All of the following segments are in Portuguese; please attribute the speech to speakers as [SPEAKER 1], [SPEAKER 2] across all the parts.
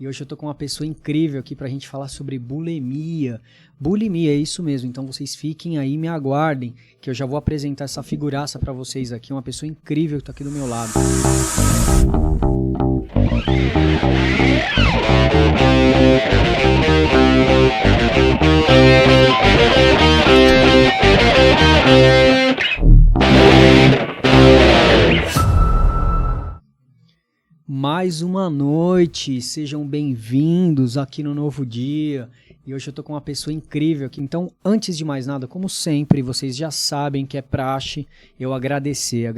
[SPEAKER 1] E hoje eu tô com uma pessoa incrível aqui pra gente falar sobre bulimia. Bulimia, é isso mesmo. Então vocês fiquem aí, me aguardem, que eu já vou apresentar essa figuraça pra vocês aqui. Uma pessoa incrível que tá aqui do meu lado. Mais uma noite, sejam bem-vindos aqui no Novo Dia. E hoje eu tô com uma pessoa incrível aqui. Então, antes de mais nada, como sempre, vocês já sabem que é praxe eu agradecer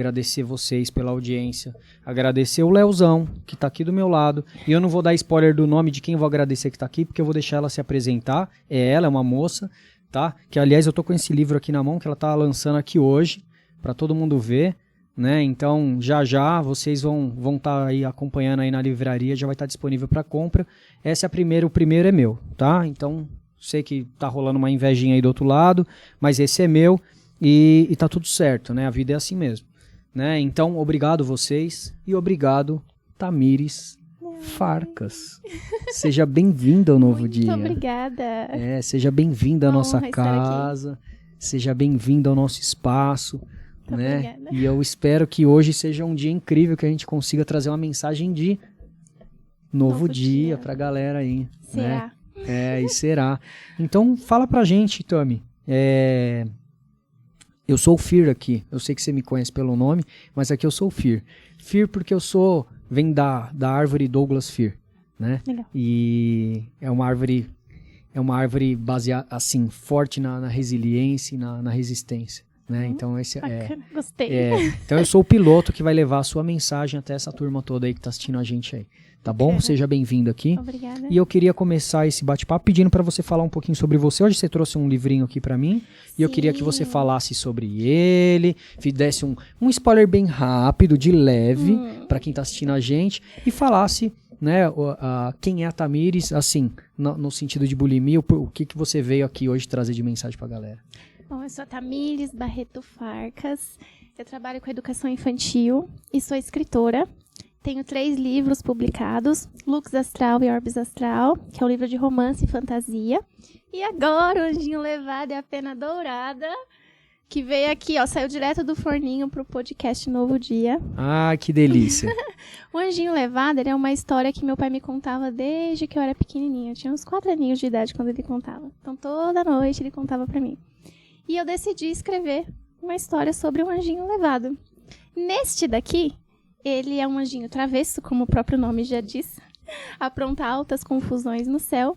[SPEAKER 1] vocês pela audiência, agradecer o Leozão, que tá aqui do meu lado. E eu não vou dar spoiler do nome de quem eu vou agradecer que tá aqui, porque eu vou deixar ela se apresentar. É uma moça, tá? Que, aliás, eu tô com esse livro aqui na mão, que ela tá lançando aqui hoje, pra todo mundo ver. Né? Então já vocês vão estar aí acompanhando aí na livraria, já vai estar disponível para compra. Essa é a primeira, o primeiro é meu, tá? Então sei que tá rolando uma invejinha aí do outro lado, mas esse é meu e tá tudo certo, né? A vida é assim mesmo, né? Então obrigado vocês e obrigado Tamires Farcas. Seja bem-vinda ao Novo Dia.
[SPEAKER 2] Muito obrigada.
[SPEAKER 1] Seja bem-vinda à nossa casa, seja bem-vinda ao nosso espaço. Né? E eu espero que hoje seja um dia incrível, que a gente consiga trazer uma mensagem de novo dia pra galera aí.
[SPEAKER 2] Será?
[SPEAKER 1] Né? E será. Então fala pra gente, Tami. Eu sou o Fear aqui. Eu sei que você me conhece pelo nome, mas aqui eu sou o Fear. Fear porque vem da árvore Douglas Fear, né?
[SPEAKER 2] Legal.
[SPEAKER 1] E é uma árvore baseada assim, forte na resiliência e na resistência. Né? Então esse
[SPEAKER 2] Gostei.
[SPEAKER 1] Então eu sou o piloto que vai levar a sua mensagem até essa turma toda aí que tá assistindo a gente aí, tá bom? Seja bem-vindo aqui.
[SPEAKER 2] Obrigada.
[SPEAKER 1] E eu queria começar esse bate-papo pedindo para você falar um pouquinho sobre você. Hoje você trouxe um livrinho aqui para mim. Sim. E eu queria que você falasse sobre ele, desse um spoiler bem rápido, de leve, para quem tá assistindo a gente, e falasse, né, quem é a Tamires, assim, no sentido de bulimia, o que você veio aqui hoje trazer de mensagem pra galera.
[SPEAKER 2] Bom, eu sou a Tamires Barreto Farcas, eu trabalho com educação infantil e sou escritora. Tenho 3 livros publicados, Lux Astral e Orbis Astral, que é um livro de romance e fantasia. E agora o Anjinho Levado e a Pena Dourada, que veio aqui, saiu direto do forninho pro podcast Novo Dia.
[SPEAKER 1] Ah, que delícia!
[SPEAKER 2] O Anjinho Levado é uma história que meu pai me contava desde que eu era pequenininha. Eu tinha uns 4 aninhos de idade quando ele contava. Então toda noite ele contava pra mim. E eu decidi escrever uma história sobre um anjinho levado. Neste daqui, ele é um anjinho travesso, como o próprio nome já diz, apronta altas confusões no céu.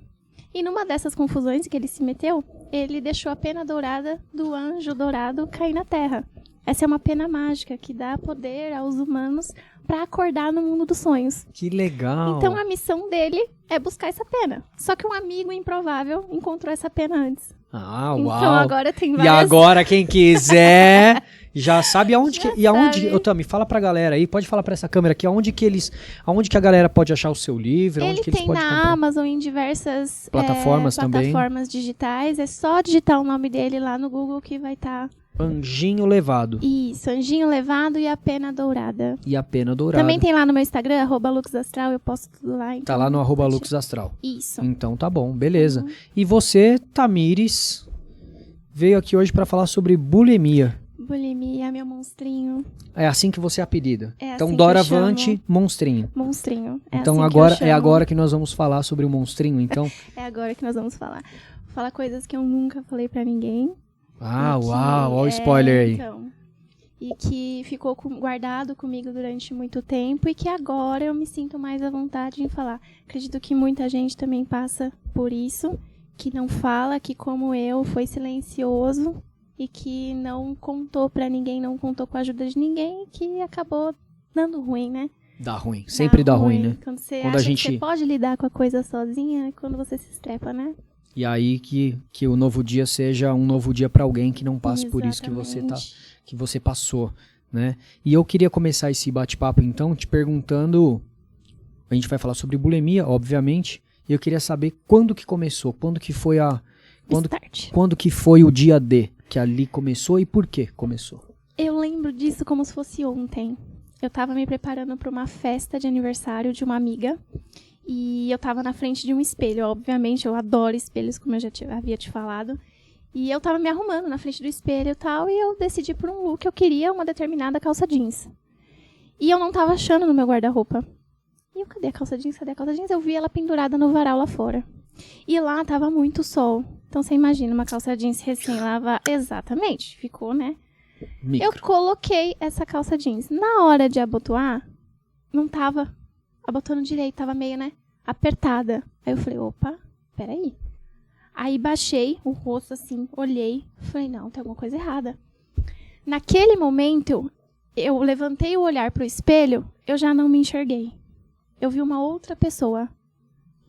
[SPEAKER 2] E numa dessas confusões que ele se meteu, ele deixou a pena dourada do anjo dourado cair na terra. Essa é uma pena mágica que dá poder aos humanos para acordar no mundo dos sonhos.
[SPEAKER 1] Que legal!
[SPEAKER 2] Então a missão dele é buscar essa pena. Só que um amigo improvável encontrou essa pena antes.
[SPEAKER 1] Ah, uau!
[SPEAKER 2] Então agora tem várias...
[SPEAKER 1] E agora quem quiser já sabe aonde
[SPEAKER 2] já
[SPEAKER 1] que... E aonde... Ô, Tami, fala pra galera aí, pode falar pra essa câmera aqui, aonde que a galera pode achar o seu livro,
[SPEAKER 2] ele
[SPEAKER 1] onde que eles
[SPEAKER 2] tem
[SPEAKER 1] podem
[SPEAKER 2] na
[SPEAKER 1] comprar?
[SPEAKER 2] Amazon, em diversas
[SPEAKER 1] plataformas também.
[SPEAKER 2] Plataformas digitais. É só digitar o nome dele lá no Google que vai estar...
[SPEAKER 1] Anjinho Levado.
[SPEAKER 2] Isso, Anjinho Levado e a Pena Dourada.
[SPEAKER 1] E a Pena Dourada.
[SPEAKER 2] Também tem lá no meu Instagram, @luxastral, eu posto tudo lá. Então
[SPEAKER 1] tá lá no @luxastral.
[SPEAKER 2] Isso.
[SPEAKER 1] Então tá bom, beleza. E você, Tamires, veio aqui hoje pra falar sobre bulimia.
[SPEAKER 2] Bulimia, meu monstrinho.
[SPEAKER 1] É assim que você apelida.
[SPEAKER 2] É
[SPEAKER 1] então,
[SPEAKER 2] assim
[SPEAKER 1] Doravante, monstrinho.
[SPEAKER 2] Monstrinho.
[SPEAKER 1] Então
[SPEAKER 2] assim
[SPEAKER 1] agora que nós vamos falar sobre o monstrinho, então.
[SPEAKER 2] É agora que nós vamos falar. Vou falar coisas que eu nunca falei pra ninguém.
[SPEAKER 1] Ah, uau, olha o spoiler aí.
[SPEAKER 2] Então, e que ficou guardado comigo durante muito tempo e que agora eu me sinto mais à vontade em falar. Acredito que muita gente também passa por isso, que não fala, que como eu foi silencioso e que não contou pra ninguém, não contou com a ajuda de ninguém e que acabou dando ruim, né?
[SPEAKER 1] Dá ruim, sempre dá ruim, né?
[SPEAKER 2] Quando você acha que você pode lidar com a coisa sozinha, é quando você se estrepa, né?
[SPEAKER 1] E aí que o novo dia seja um novo dia para alguém que não passe por isso que você passou, né? E eu queria começar esse bate-papo então te perguntando, a gente vai falar sobre bulimia, obviamente, e eu queria saber quando que começou, quando que foi quando que foi o dia D que ali começou e por que começou?
[SPEAKER 2] Eu lembro disso como se fosse ontem. Eu tava me preparando para uma festa de aniversário de uma amiga. E eu tava na frente de um espelho. Obviamente, eu adoro espelhos, como eu já havia te falado. E eu tava me arrumando na frente do espelho e tal, e eu decidi por um look, eu queria uma determinada calça jeans. E eu não tava achando no meu guarda-roupa. E eu, cadê a calça jeans? Cadê a calça jeans? Eu vi ela pendurada no varal lá fora. E lá tava muito sol. Então você imagina uma calça jeans recém-lavada. Exatamente, ficou, né?
[SPEAKER 1] Micro.
[SPEAKER 2] Eu coloquei essa calça jeans. Na hora de abotoar, não tava abotoando direito, tava meio, né, apertada. Aí eu falei, opa, peraí. Aí baixei o rosto assim, olhei, falei, não, tem alguma coisa errada. Naquele momento, eu levantei o olhar pro espelho, eu já não me enxerguei. Eu vi uma outra pessoa.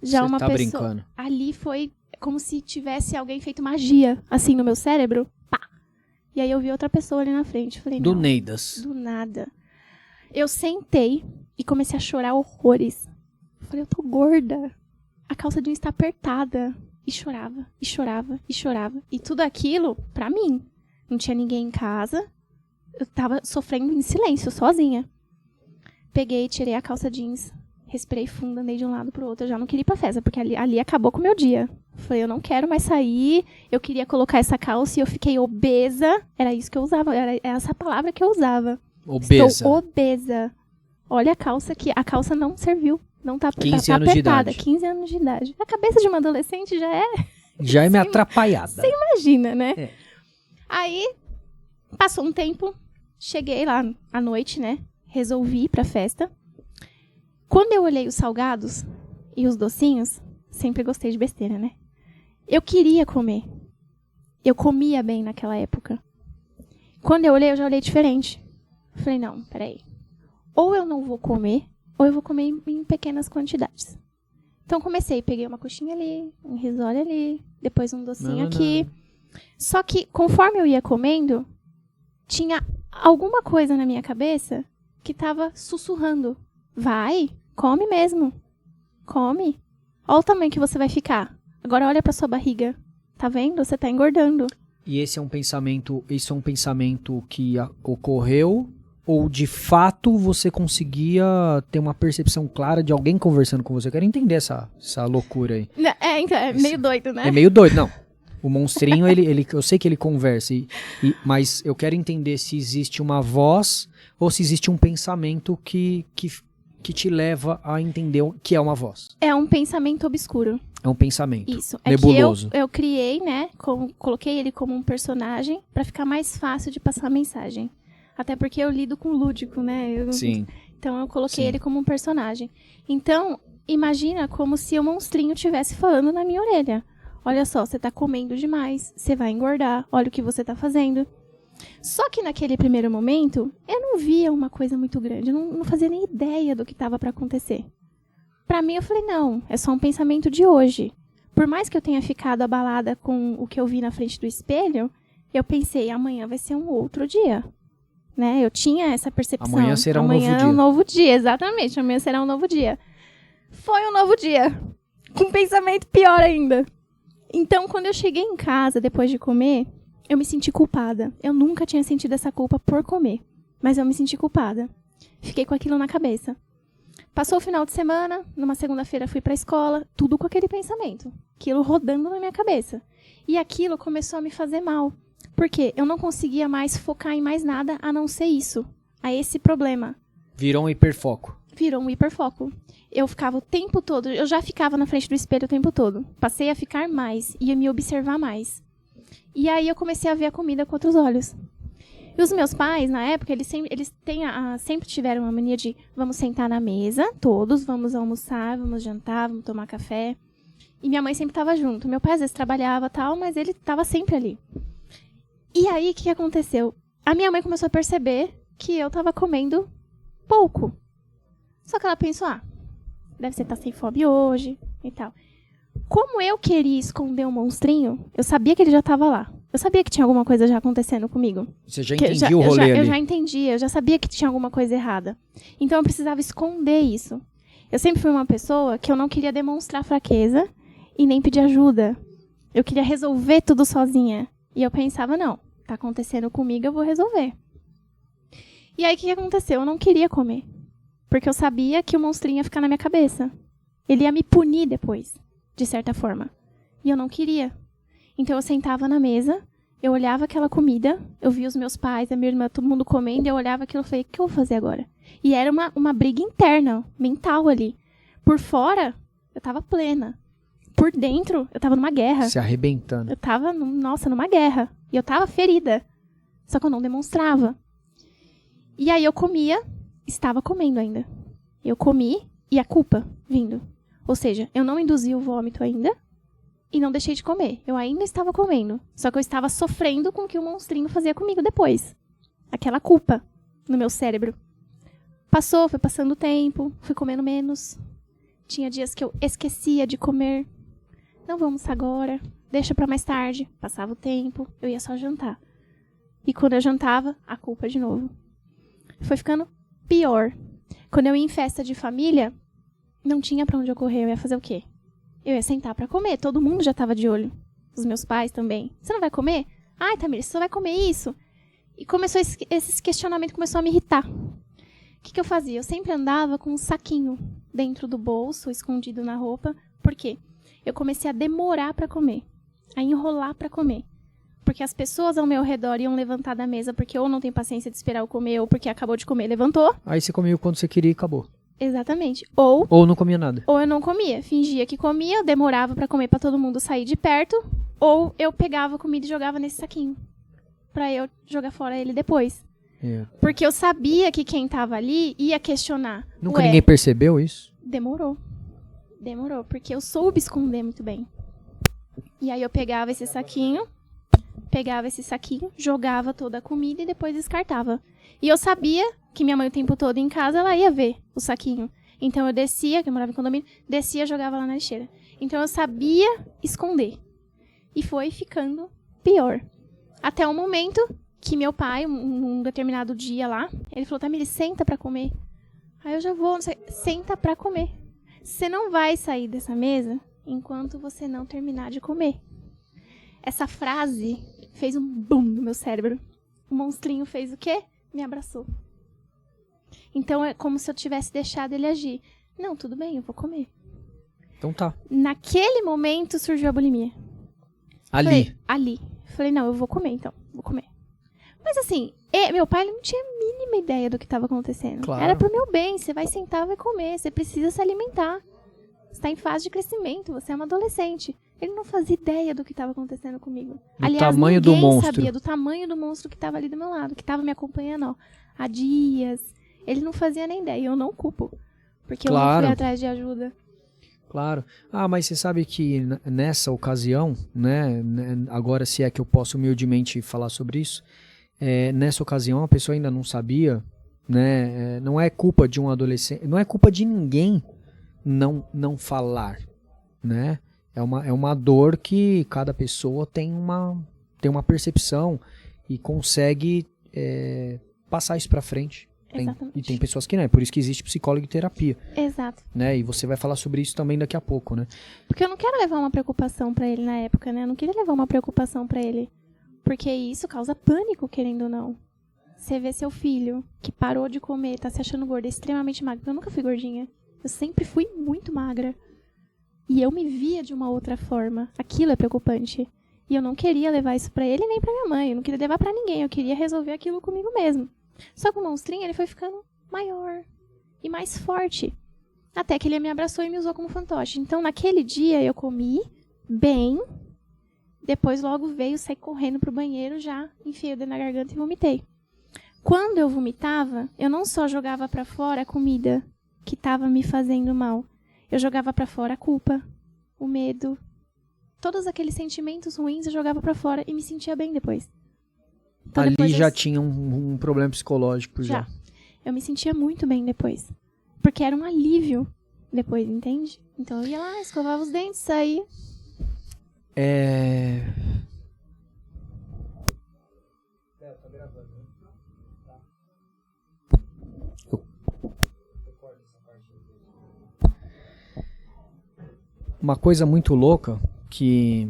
[SPEAKER 2] Já
[SPEAKER 1] Você
[SPEAKER 2] uma
[SPEAKER 1] tá
[SPEAKER 2] pessoa.
[SPEAKER 1] brincando.
[SPEAKER 2] Ali foi como se tivesse alguém feito magia, assim, no meu cérebro. Pá! E aí eu vi outra pessoa ali na frente. Falei,
[SPEAKER 1] Do
[SPEAKER 2] não,
[SPEAKER 1] Neidas.
[SPEAKER 2] do nada. Eu sentei e comecei a chorar horrores. Falei, eu tô gorda. A calça jeans tá apertada. E chorava, e chorava, e chorava. E tudo aquilo, pra mim. Não tinha ninguém em casa. Eu tava sofrendo em silêncio, sozinha. Peguei, tirei a calça jeans. Respirei fundo, andei de um lado pro outro. Eu já não queria ir pra festa, porque ali acabou com o meu dia. Falei, eu não quero mais sair. Eu queria colocar essa calça e eu fiquei obesa. Era isso que eu usava, era essa palavra que eu usava.
[SPEAKER 1] Obesa.
[SPEAKER 2] Estou obesa. Olha a calça aqui. A calça não serviu. Não tá,
[SPEAKER 1] 15
[SPEAKER 2] tá
[SPEAKER 1] anos de
[SPEAKER 2] apertada.
[SPEAKER 1] idade.
[SPEAKER 2] 15 anos de idade. A cabeça de uma adolescente já é...
[SPEAKER 1] Já é meio atrapalhada.
[SPEAKER 2] Imagina, né?
[SPEAKER 1] É.
[SPEAKER 2] Aí, passou um tempo. Cheguei lá à noite, né? Resolvi ir pra festa. Quando eu olhei os salgados e os docinhos, sempre gostei de besteira, né? Eu queria comer. Eu comia bem naquela época. Quando eu olhei, eu já olhei diferente. Falei, não, peraí. Ou eu não vou comer, ou eu vou comer em pequenas quantidades. Então comecei, peguei uma coxinha ali, um risole ali, depois um docinho aqui. Só que, conforme eu ia comendo, tinha alguma coisa na minha cabeça que tava sussurrando. Vai, come mesmo. Come. Olha o tamanho que você vai ficar. Agora olha pra sua barriga. Tá vendo? Você tá engordando.
[SPEAKER 1] E esse é um pensamento que ocorreu ou de fato você conseguia ter uma percepção clara de alguém conversando com você? Eu quero entender essa loucura aí.
[SPEAKER 2] Então, é meio doido, né?
[SPEAKER 1] É meio doido, não. O monstrinho, eu sei que ele conversa, mas eu quero entender se existe uma voz ou se existe um pensamento que te leva a entender o que é uma voz.
[SPEAKER 2] É um pensamento obscuro.
[SPEAKER 1] É um pensamento
[SPEAKER 2] Isso. É
[SPEAKER 1] nebuloso.
[SPEAKER 2] que eu criei, né? Coloquei ele como um personagem pra ficar mais fácil de passar a mensagem. Até porque eu lido com lúdico, né?
[SPEAKER 1] Sim.
[SPEAKER 2] Então eu coloquei
[SPEAKER 1] Sim.
[SPEAKER 2] ele como um personagem. Então, imagina como se o monstrinho estivesse falando na minha orelha. Olha só, você tá comendo demais, você vai engordar, olha o que você tá fazendo. Só que naquele primeiro momento, eu não via uma coisa muito grande, eu não fazia nem ideia do que estava para acontecer. Pra mim, eu falei, não, é só um pensamento de hoje. Por mais que eu tenha ficado abalada com o que eu vi na frente do espelho, eu pensei, amanhã vai ser um outro dia. Né? Eu tinha essa percepção.
[SPEAKER 1] Amanhã será um novo dia.
[SPEAKER 2] Amanhã é um novo dia, exatamente. Amanhã será um novo dia. Foi um novo dia. Com um pensamento pior ainda. Então, quando eu cheguei em casa, depois de comer, eu me senti culpada. Eu nunca tinha sentido essa culpa por comer. Mas eu me senti culpada. Fiquei com aquilo na cabeça. Passou o final de semana, numa segunda-feira fui pra escola, tudo com aquele pensamento. Aquilo rodando na minha cabeça. E aquilo começou a me fazer mal. Porque eu não conseguia mais focar em mais nada a não ser isso. A esse problema.
[SPEAKER 1] Virou um hiperfoco.
[SPEAKER 2] Virou um hiperfoco. Eu ficava o tempo todo, eu já ficava na frente do espelho o tempo todo. Passei a ficar mais e a me observar mais. E aí eu comecei a ver a comida com outros olhos. E os meus pais, na época, eles sempre tiveram uma mania de vamos sentar na mesa, todos, vamos almoçar, vamos jantar, vamos tomar café. E minha mãe sempre estava junto. Meu pai às vezes trabalhava e tal, mas ele estava sempre ali. E aí, o que aconteceu? A minha mãe começou a perceber que eu estava comendo pouco. Só que ela pensou, deve ser estar sem fome hoje e tal. Como eu queria esconder o monstrinho, eu sabia que ele já estava lá. Eu sabia que tinha alguma coisa já acontecendo comigo.
[SPEAKER 1] Você já entendia o rolê ali.
[SPEAKER 2] Eu já entendia, eu já sabia que tinha alguma coisa errada. Então eu precisava esconder isso. Eu sempre fui uma pessoa que eu não queria demonstrar fraqueza e nem pedir ajuda. Eu queria resolver tudo sozinha. E eu pensava, não, tá acontecendo comigo, eu vou resolver. E aí, o que aconteceu? Eu não queria comer. Porque eu sabia que o monstrinho ia ficar na minha cabeça. Ele ia me punir depois, de certa forma. E eu não queria. Então eu sentava na mesa, eu olhava aquela comida, eu via os meus pais, a minha irmã, todo mundo comendo, e eu olhava aquilo e falei, o que eu vou fazer agora? E era uma briga interna, mental ali. Por fora, eu tava plena. Por dentro, eu tava numa guerra.
[SPEAKER 1] Se arrebentando.
[SPEAKER 2] Eu tava, numa guerra. E eu tava ferida. Só que eu não demonstrava. E aí eu comia, estava comendo ainda. Eu comi e a culpa vindo. Ou seja, eu não induzi o vômito ainda e não deixei de comer. Eu ainda estava comendo. Só que eu estava sofrendo com o que o monstrinho fazia comigo depois. Aquela culpa no meu cérebro. Passou, foi passando o tempo, fui comendo menos. Tinha dias que eu esquecia de comer. Não vamos agora, deixa pra mais tarde. Passava o tempo, eu ia só jantar. E quando eu jantava, a culpa de novo. Foi ficando pior. Quando eu ia em festa de família, não tinha pra onde eu correr. Eu ia fazer o quê? Eu ia sentar pra comer. Todo mundo já tava de olho. Os meus pais também. Você não vai comer? Ai, Tamir, você só vai comer isso? E começou esse questionamento começou a me irritar. O que eu fazia? Eu sempre andava com um saquinho dentro do bolso, escondido na roupa. Por quê? Eu comecei a demorar pra comer. A enrolar pra comer. Porque as pessoas ao meu redor iam levantar da mesa porque ou não tem paciência de esperar eu comer, ou porque acabou de comer, levantou.
[SPEAKER 1] Aí você comia quando você queria e acabou.
[SPEAKER 2] Exatamente. Ou
[SPEAKER 1] não comia nada.
[SPEAKER 2] Ou eu não comia. Fingia que comia, eu demorava pra comer pra todo mundo sair de perto. Ou eu pegava a comida e jogava nesse saquinho. Pra eu jogar fora ele depois. Porque eu sabia que quem tava ali ia questionar.
[SPEAKER 1] Nunca ninguém percebeu isso?
[SPEAKER 2] Demorou, porque eu soube esconder muito bem. E aí eu pegava esse saquinho, jogava toda a comida e depois descartava. E eu sabia que minha mãe o tempo todo em casa, ela ia ver o saquinho. Então eu descia, que eu morava em condomínio, descia e jogava lá na lixeira. Então eu sabia esconder. E foi ficando pior. Até o momento que meu pai, um determinado dia lá, ele falou, Tamir, senta pra comer. Aí eu já vou, não sei, senta pra comer. Você não vai sair dessa mesa enquanto você não terminar de comer. Essa frase fez um boom no meu cérebro. O monstrinho fez o quê? Me abraçou. Então é como se eu tivesse deixado ele agir. Não, tudo bem, eu vou comer.
[SPEAKER 1] Então tá.
[SPEAKER 2] Naquele momento surgiu a bulimia. Ali. Falei, não, eu vou comer então. Vou comer. Mas assim, meu pai não tinha a mínima ideia do que estava acontecendo.
[SPEAKER 1] Claro.
[SPEAKER 2] Era pro meu bem. Você vai sentar, vai comer. Você precisa se alimentar. Você está em fase de crescimento. Você é uma adolescente. Ele não fazia ideia do que estava acontecendo comigo. Aliás,
[SPEAKER 1] tamanho do monstro.
[SPEAKER 2] Sabia do tamanho do monstro que estava ali do meu lado. Que estava me acompanhando há dias. Ele não fazia nem ideia. Eu não culpo. Porque eu não fui atrás de ajuda.
[SPEAKER 1] Claro. Mas você sabe que nessa ocasião, né? Agora, se é que eu posso humildemente falar sobre isso, nessa ocasião a pessoa ainda não sabia, né? Não é culpa de um adolescente, não é culpa de ninguém não falar, né? É uma dor que cada pessoa tem uma percepção e consegue passar isso pra frente. E tem pessoas que não, é por isso que existe psicólogo e terapia.
[SPEAKER 2] Exato.
[SPEAKER 1] Né? E você vai falar sobre isso também daqui a pouco, né?
[SPEAKER 2] Porque eu não quero levar uma preocupação pra ele na época, né? Eu não queria levar uma preocupação pra ele. Porque isso causa pânico, querendo ou não. Você vê seu filho, que parou de comer, tá se achando gordo, é extremamente magro. Eu nunca fui gordinha. Eu sempre fui muito magra. E eu me via de uma outra forma. Aquilo é preocupante. E eu não queria levar isso pra ele nem pra minha mãe. Eu não queria levar pra ninguém. Eu queria resolver aquilo comigo mesmo. Só que o monstrinho, ele foi ficando maior e mais forte. Até que ele me abraçou e me usou como fantoche. Então, naquele dia, eu comi bem. Depois, logo veio, saí correndo pro banheiro, já enfiei o dedo na garganta e vomitei. Quando eu vomitava, eu não só jogava pra fora a comida que estava me fazendo mal. Eu jogava pra fora a culpa, o medo. Todos aqueles sentimentos ruins eu jogava pra fora e me sentia bem depois. Então,
[SPEAKER 1] ali
[SPEAKER 2] depois
[SPEAKER 1] já tinha um problema psicológico já.
[SPEAKER 2] Eu me sentia muito bem depois. Porque era um alívio depois, entende? Então eu ia lá, escovava os dentes, saía.
[SPEAKER 1] Tá gravando, né? Uma coisa muito louca que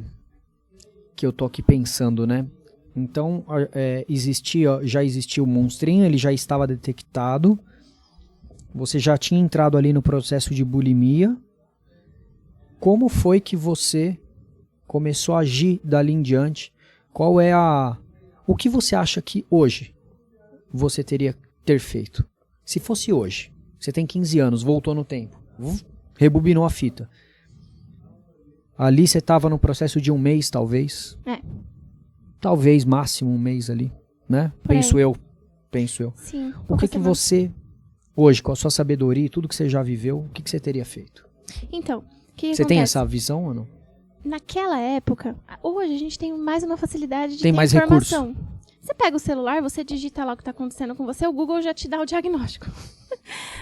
[SPEAKER 1] eu tô aqui pensando, né? Então, já existia o monstrinho, ele já estava detectado. Você já tinha entrado ali no processo de bulimia, como foi que você começou a agir dali em diante? Qual é o que você acha que hoje você teria ter feito? Se fosse hoje, você tem 15 anos, voltou no tempo, rebobinou a fita. Ali você estava no processo de 1 mês, talvez. Talvez máximo 1 mês ali, né? Penso eu.
[SPEAKER 2] Sim.
[SPEAKER 1] O que você, hoje, com a sua sabedoria e tudo que você já viveu, o que você teria feito?
[SPEAKER 2] Então, o que
[SPEAKER 1] Você
[SPEAKER 2] acontece?
[SPEAKER 1] tem essa visão ou não?
[SPEAKER 2] Naquela época, hoje a gente tem mais uma facilidade de
[SPEAKER 1] Tem
[SPEAKER 2] ter
[SPEAKER 1] mais
[SPEAKER 2] informação. Você pega o celular, você digita lá o que está acontecendo com você, o Google já te dá o diagnóstico.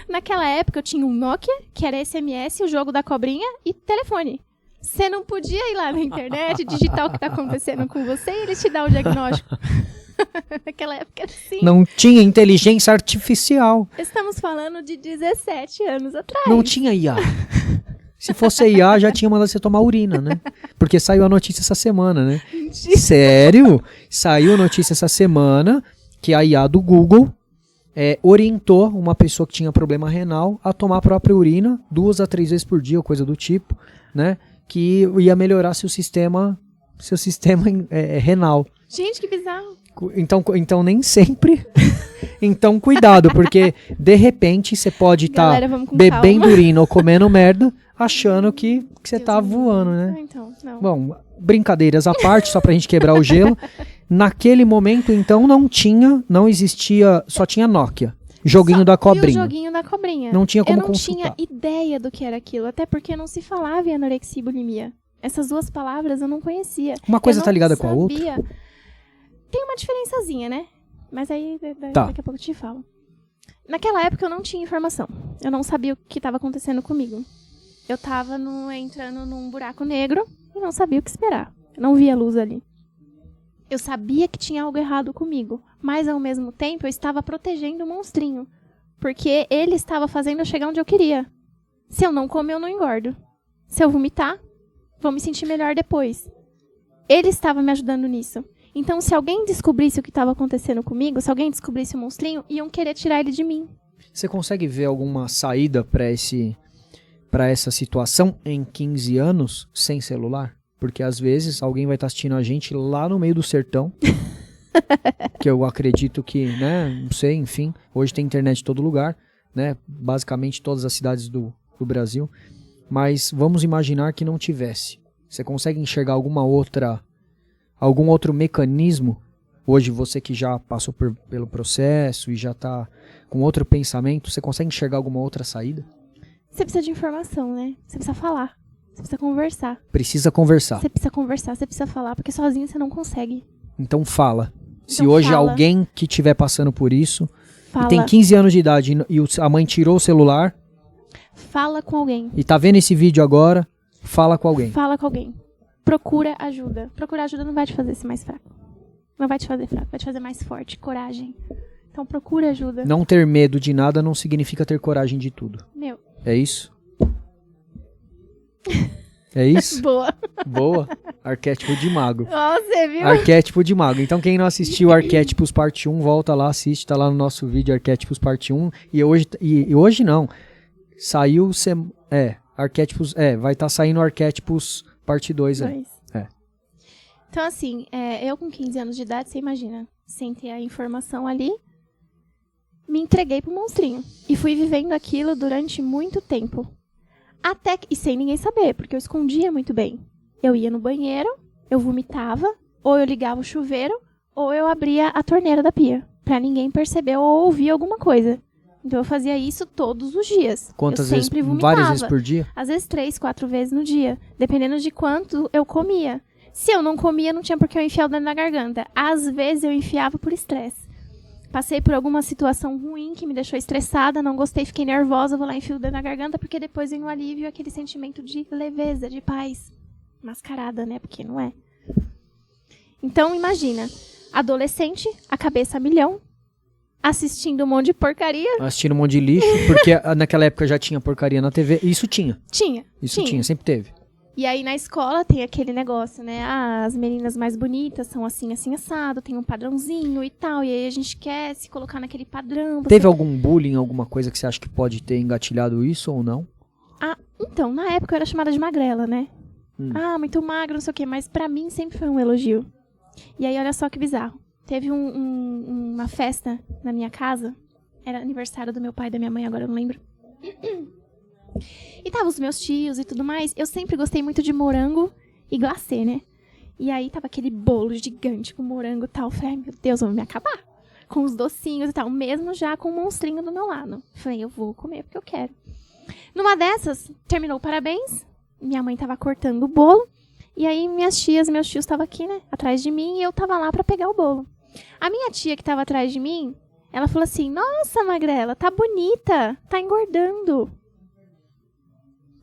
[SPEAKER 2] Naquela época eu tinha um Nokia, que era SMS, o jogo da cobrinha e telefone. Você não podia ir lá na internet, digitar o que está acontecendo com você e ele te dá o diagnóstico. Naquela época era assim.
[SPEAKER 1] Não tinha inteligência artificial.
[SPEAKER 2] Estamos falando de 17 anos atrás.
[SPEAKER 1] Não tinha IA. Se fosse IA, já tinha mandado você tomar urina, né? Porque saiu a notícia essa semana, né?
[SPEAKER 2] Mentira.
[SPEAKER 1] Sério? Saiu a notícia essa semana que a IA do Google orientou uma pessoa que tinha problema renal a tomar a própria urina 2 a 3 vezes por dia, ou coisa do tipo, né? Que ia melhorar seu sistema renal.
[SPEAKER 2] Gente, que bizarro.
[SPEAKER 1] Então nem sempre. Então cuidado, porque de repente você pode estar bebendo
[SPEAKER 2] calma.
[SPEAKER 1] urina ou comendo merda, achando que você tá voando, né?
[SPEAKER 2] Então, não.
[SPEAKER 1] Bom, brincadeiras à parte, só pra gente quebrar o gelo. Naquele momento, então, não existia, só tinha Nokia. Joguinho da cobrinha.
[SPEAKER 2] E o joguinho da cobrinha.
[SPEAKER 1] Não tinha como
[SPEAKER 2] Eu não
[SPEAKER 1] consultar.
[SPEAKER 2] tinha ideia do que era aquilo, até porque não se falava em anorexia e bulimia. Essas duas palavras eu não conhecia.
[SPEAKER 1] Uma coisa tá ligada
[SPEAKER 2] sabia.
[SPEAKER 1] com a outra?
[SPEAKER 2] Tem uma diferençazinha, né? Mas aí daqui a pouco eu te falo. Naquela época eu não tinha informação. Eu não sabia o que estava acontecendo comigo. Eu estava entrando num buraco negro e não sabia o que esperar. Eu não via luz ali. Eu sabia que tinha algo errado comigo, mas ao mesmo tempo eu estava protegendo o monstrinho, porque ele estava fazendo eu chegar onde eu queria. Se eu não comer, eu não engordo. Se eu vomitar, vou me sentir melhor depois. Ele estava me ajudando nisso. Então, se alguém descobrisse o que estava acontecendo comigo, se alguém descobrisse o monstrinho, iam querer tirar ele de mim.
[SPEAKER 1] Você consegue ver alguma saída para essa situação em 15 anos sem celular? Porque às vezes alguém vai estar assistindo a gente lá no meio do sertão, que eu acredito que, né, não sei, enfim, hoje tem internet em todo lugar, né, basicamente todas as cidades do Brasil, mas vamos imaginar que não tivesse. Você consegue enxergar algum outro mecanismo? Hoje você que já passou pelo processo e já está com outro pensamento, você consegue enxergar alguma outra saída?
[SPEAKER 2] Você precisa de informação, né? Você precisa falar. Você precisa conversar.
[SPEAKER 1] Precisa conversar.
[SPEAKER 2] Você precisa conversar, você precisa falar, porque sozinho você não consegue.
[SPEAKER 1] Então fala. Se
[SPEAKER 2] Então
[SPEAKER 1] hoje
[SPEAKER 2] fala.
[SPEAKER 1] alguém que estiver passando por isso,
[SPEAKER 2] Fala.
[SPEAKER 1] e tem 15 anos de idade e a mãe tirou o celular
[SPEAKER 2] Fala com alguém.
[SPEAKER 1] e tá vendo esse vídeo agora, fala com alguém.
[SPEAKER 2] Fala com alguém. Procura ajuda. Procurar ajuda não vai te fazer ser mais fraco. Não vai te fazer fraco, vai te fazer mais forte. Coragem. Então procura ajuda.
[SPEAKER 1] Não ter medo de nada não significa ter coragem de tudo.
[SPEAKER 2] Meu.
[SPEAKER 1] É isso? É isso?
[SPEAKER 2] Boa.
[SPEAKER 1] Boa. Arquétipo de mago.
[SPEAKER 2] Ó, você viu?
[SPEAKER 1] Arquétipo de mago. Então quem não assistiu Arquétipos Parte 1, volta lá, assiste, tá lá no nosso vídeo Arquétipos Parte 1. E hoje não. Saiu... Arquétipos... vai estar saindo Arquétipos Parte 2 aí.
[SPEAKER 2] Então assim, eu com 15 anos de idade, você imagina, sem ter a informação ali, me entreguei pro monstrinho. E fui vivendo aquilo durante muito tempo. E sem ninguém saber, porque eu escondia muito bem. Eu ia no banheiro, eu vomitava, ou eu ligava o chuveiro, ou eu abria a torneira da pia, pra ninguém perceber ou ouvir alguma coisa. Então eu fazia isso todos os dias.
[SPEAKER 1] Quantas
[SPEAKER 2] eu
[SPEAKER 1] vezes?
[SPEAKER 2] Sempre vomitava.
[SPEAKER 1] Várias vezes por dia?
[SPEAKER 2] Às vezes 3, 4 vezes no dia, dependendo de quanto eu comia. Se eu não comia, não tinha por que eu enfiar o dedo na garganta. Às vezes eu enfiava por estresse. Passei por alguma situação ruim que me deixou estressada, não gostei, fiquei nervosa, vou lá e enfio o dedo na garganta, porque depois vem o alívio, aquele sentimento de leveza, de paz. Mascarada, né? Porque não é. Então, imagina, adolescente, a cabeça a milhão, assistindo um monte de porcaria.
[SPEAKER 1] Assistindo um monte de lixo, porque naquela época já tinha porcaria na TV. Isso tinha. Isso tinha, sempre teve.
[SPEAKER 2] E aí na escola tem aquele negócio, né? As meninas mais bonitas são assim, assim, assado, tem um padrãozinho e tal. E aí a gente quer se colocar naquele padrão.
[SPEAKER 1] Teve algum bullying, alguma coisa que você acha que pode ter engatilhado isso ou não?
[SPEAKER 2] Então, na época eu era chamada de magrela, né? Muito magra, não sei o quê. Mas pra mim sempre foi um elogio. E aí, olha só que bizarro. Teve uma festa na minha casa. Era aniversário do meu pai e da minha mãe, agora eu não lembro. E tava os meus tios e tudo mais. Eu sempre gostei muito de morango e glacê, né? E aí tava aquele bolo gigante com morango e tal. Eu falei, ai meu Deus, eu vou me acabar. Com os docinhos e tal. Mesmo já com o monstrinho do meu lado. Falei, eu vou comer porque eu quero. Numa dessas, terminou o parabéns. Minha mãe tava cortando o bolo. E aí minhas tias e meus tios estavam aqui, né? Atrás de mim. E eu tava lá pra pegar o bolo. A minha tia que tava atrás de mim, ela falou assim, nossa, magrela, tá bonita. Tá engordando.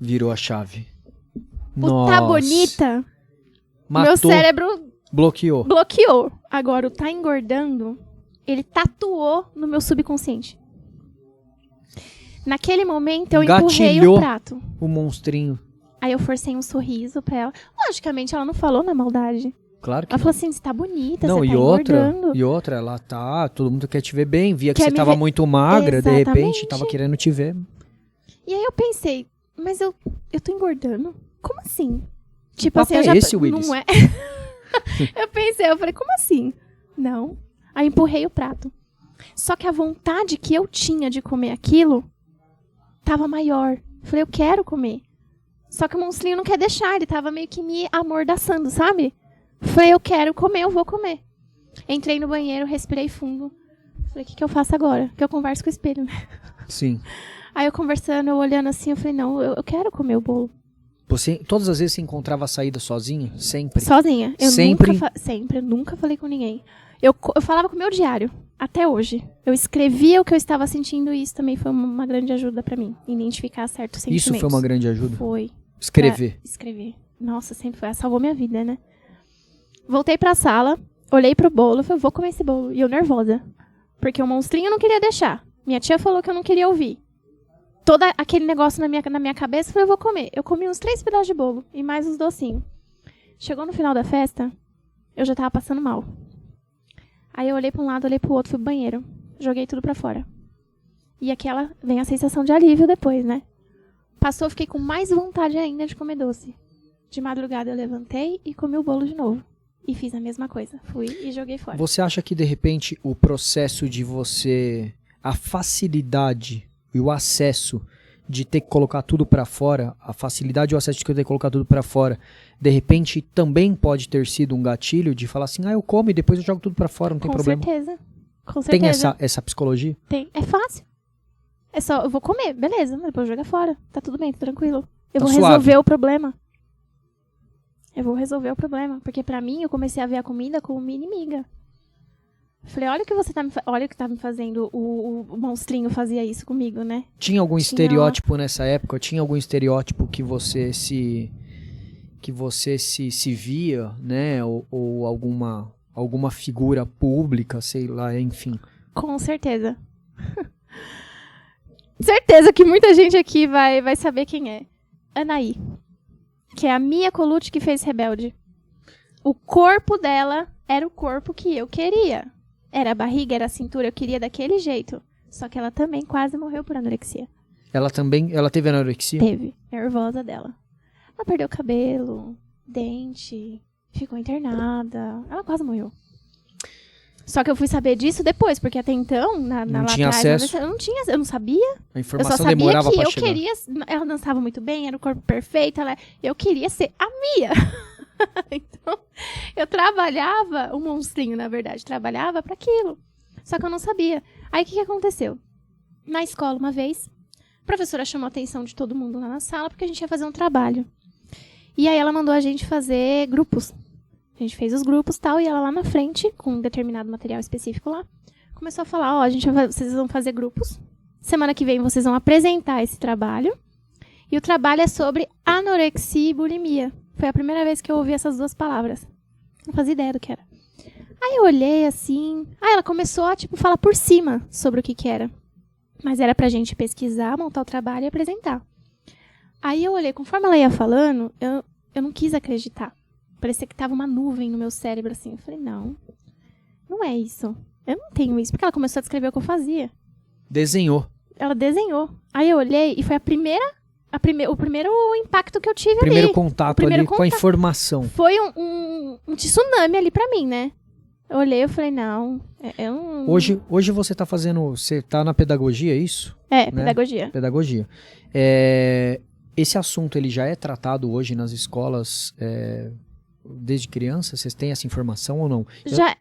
[SPEAKER 1] Virou a chave.
[SPEAKER 2] O tá bonita,
[SPEAKER 1] Matou,
[SPEAKER 2] meu cérebro
[SPEAKER 1] bloqueou.
[SPEAKER 2] Agora, o tá engordando, ele tatuou no meu subconsciente. Naquele momento, eu empurrei o prato.
[SPEAKER 1] O monstrinho.
[SPEAKER 2] Aí eu forcei um sorriso pra ela. Logicamente, ela não falou na maldade.
[SPEAKER 1] Claro que
[SPEAKER 2] ela falou assim, você tá bonita,
[SPEAKER 1] não,
[SPEAKER 2] você tá engordando.
[SPEAKER 1] E outra, ela tá, todo mundo quer te ver bem. Via que você tava muito magra,
[SPEAKER 2] exatamente.
[SPEAKER 1] De repente, tava querendo te ver.
[SPEAKER 2] E aí eu pensei, mas eu tô engordando? Como assim? Tipo
[SPEAKER 1] assim,
[SPEAKER 2] eu já...
[SPEAKER 1] esse, Willis?
[SPEAKER 2] Não é? eu falei, como assim? Não. Aí empurrei o prato. Só que a vontade que eu tinha de comer aquilo tava maior. Falei, eu quero comer. Só que o monstrinho não quer deixar, ele tava meio que me amordaçando, sabe? Falei, eu quero comer, eu vou comer. Entrei no banheiro, respirei fundo. Falei, o que eu faço agora? Porque eu converso com o espelho, né?
[SPEAKER 1] Sim.
[SPEAKER 2] Aí eu conversando, eu olhando assim, eu falei, não, eu quero comer o bolo.
[SPEAKER 1] Você, todas as vezes você encontrava a saída sozinha? Sempre?
[SPEAKER 2] Sozinha.
[SPEAKER 1] Sempre?
[SPEAKER 2] Sempre, eu nunca falei com ninguém. Eu falava com o meu diário, até hoje. Eu escrevia o que eu estava sentindo e isso também foi uma grande ajuda pra mim. Identificar certos sentimentos.
[SPEAKER 1] Isso foi uma grande ajuda?
[SPEAKER 2] Foi.
[SPEAKER 1] Escrever?
[SPEAKER 2] Escrever. Nossa, sempre foi. Salvou minha vida, né? Voltei pra sala, olhei pro bolo, falei, vou comer esse bolo. E eu nervosa. Porque o monstrinho não queria deixar. Minha tia falou que eu não queria ouvir. Todo aquele negócio na minha cabeça, eu falei, eu vou comer. Eu comi uns 3 pedaços de bolo e mais os docinhos. Chegou no final da festa, eu já tava passando mal. Aí eu olhei pra um lado, olhei pro outro, fui pro banheiro. Joguei tudo pra fora. E aquela, vem a sensação de alívio depois, né? Passou, fiquei com mais vontade ainda de comer doce. De madrugada eu levantei e comi o bolo de novo. E fiz a mesma coisa. Fui e joguei fora.
[SPEAKER 1] Você acha que, de repente, o processo de você... A facilidade e o acesso de ter que colocar tudo pra fora, a facilidade e o acesso de ter que colocar tudo pra fora, de repente, também pode ter sido um gatilho de falar assim, eu como e depois eu jogo tudo pra fora, não tem problema.
[SPEAKER 2] Com certeza.
[SPEAKER 1] Tem essa psicologia?
[SPEAKER 2] Tem. É fácil. É só, eu vou comer, beleza, depois joga fora. Tá tudo bem, tá tranquilo. Eu vou resolver o problema. Porque pra mim, eu comecei a ver a comida como uma inimiga. Falei, olha o que olha o que tá me fazendo, o monstrinho fazia isso comigo, né?
[SPEAKER 1] Tinha algum estereótipo nessa época? Tinha algum estereótipo que você se via, né? Ou alguma figura pública, sei lá, enfim.
[SPEAKER 2] Com certeza. Certeza que muita gente aqui vai saber quem é. Anaí. Que é a Mia Colucci que fez Rebelde. O corpo dela era o corpo que eu queria. Era a barriga, era a cintura, eu queria daquele jeito. Só que ela também quase morreu por anorexia.
[SPEAKER 1] Ela teve anorexia?
[SPEAKER 2] Teve, nervosa dela. Ela perdeu o cabelo, dente, ficou internada. Ela quase morreu. Só que eu fui saber disso depois, porque até então,
[SPEAKER 1] não tinha acesso.
[SPEAKER 2] Eu não sabia.
[SPEAKER 1] A informação
[SPEAKER 2] eu só sabia
[SPEAKER 1] demorava
[SPEAKER 2] que
[SPEAKER 1] pra
[SPEAKER 2] eu
[SPEAKER 1] chegar.
[SPEAKER 2] queria. Ela dançava muito bem, era o corpo perfeito. Eu queria ser a Mia. Então, eu trabalhava, o monstrinho, na verdade, trabalhava para aquilo. Só que eu não sabia. Aí, o que aconteceu? Na escola, uma vez, a professora chamou a atenção de todo mundo lá na sala, porque a gente ia fazer um trabalho. E aí, ela mandou a gente fazer grupos. A gente fez os grupos e tal, e ela lá na frente, com um determinado material específico lá, começou a falar, vocês vão fazer grupos. Semana que vem, vocês vão apresentar esse trabalho. E o trabalho é sobre anorexia e bulimia. Foi a primeira vez que eu ouvi essas duas palavras. Não fazia ideia do que era. Aí eu olhei assim... Aí ela começou a falar por cima sobre o que era. Mas era pra gente pesquisar, montar o trabalho e apresentar. Aí eu olhei, conforme ela ia falando, eu não quis acreditar. Parecia que tava uma nuvem no meu cérebro assim. Eu falei, não é isso. Eu não tenho isso. Porque ela começou a descrever o que eu fazia.
[SPEAKER 1] Desenhou.
[SPEAKER 2] Ela desenhou. Aí eu olhei e foi a primeira o primeiro impacto que eu tive
[SPEAKER 1] Primeiro
[SPEAKER 2] ali.
[SPEAKER 1] contato ali com a informação.
[SPEAKER 2] Foi um tsunami ali pra mim, né? Eu olhei e falei, não, eu não...
[SPEAKER 1] Hoje você tá na pedagogia, é isso?
[SPEAKER 2] É,
[SPEAKER 1] né?
[SPEAKER 2] pedagogia.
[SPEAKER 1] Pedagogia. Esse assunto, ele já é tratado hoje nas escolas desde criança? Vocês têm essa informação ou não?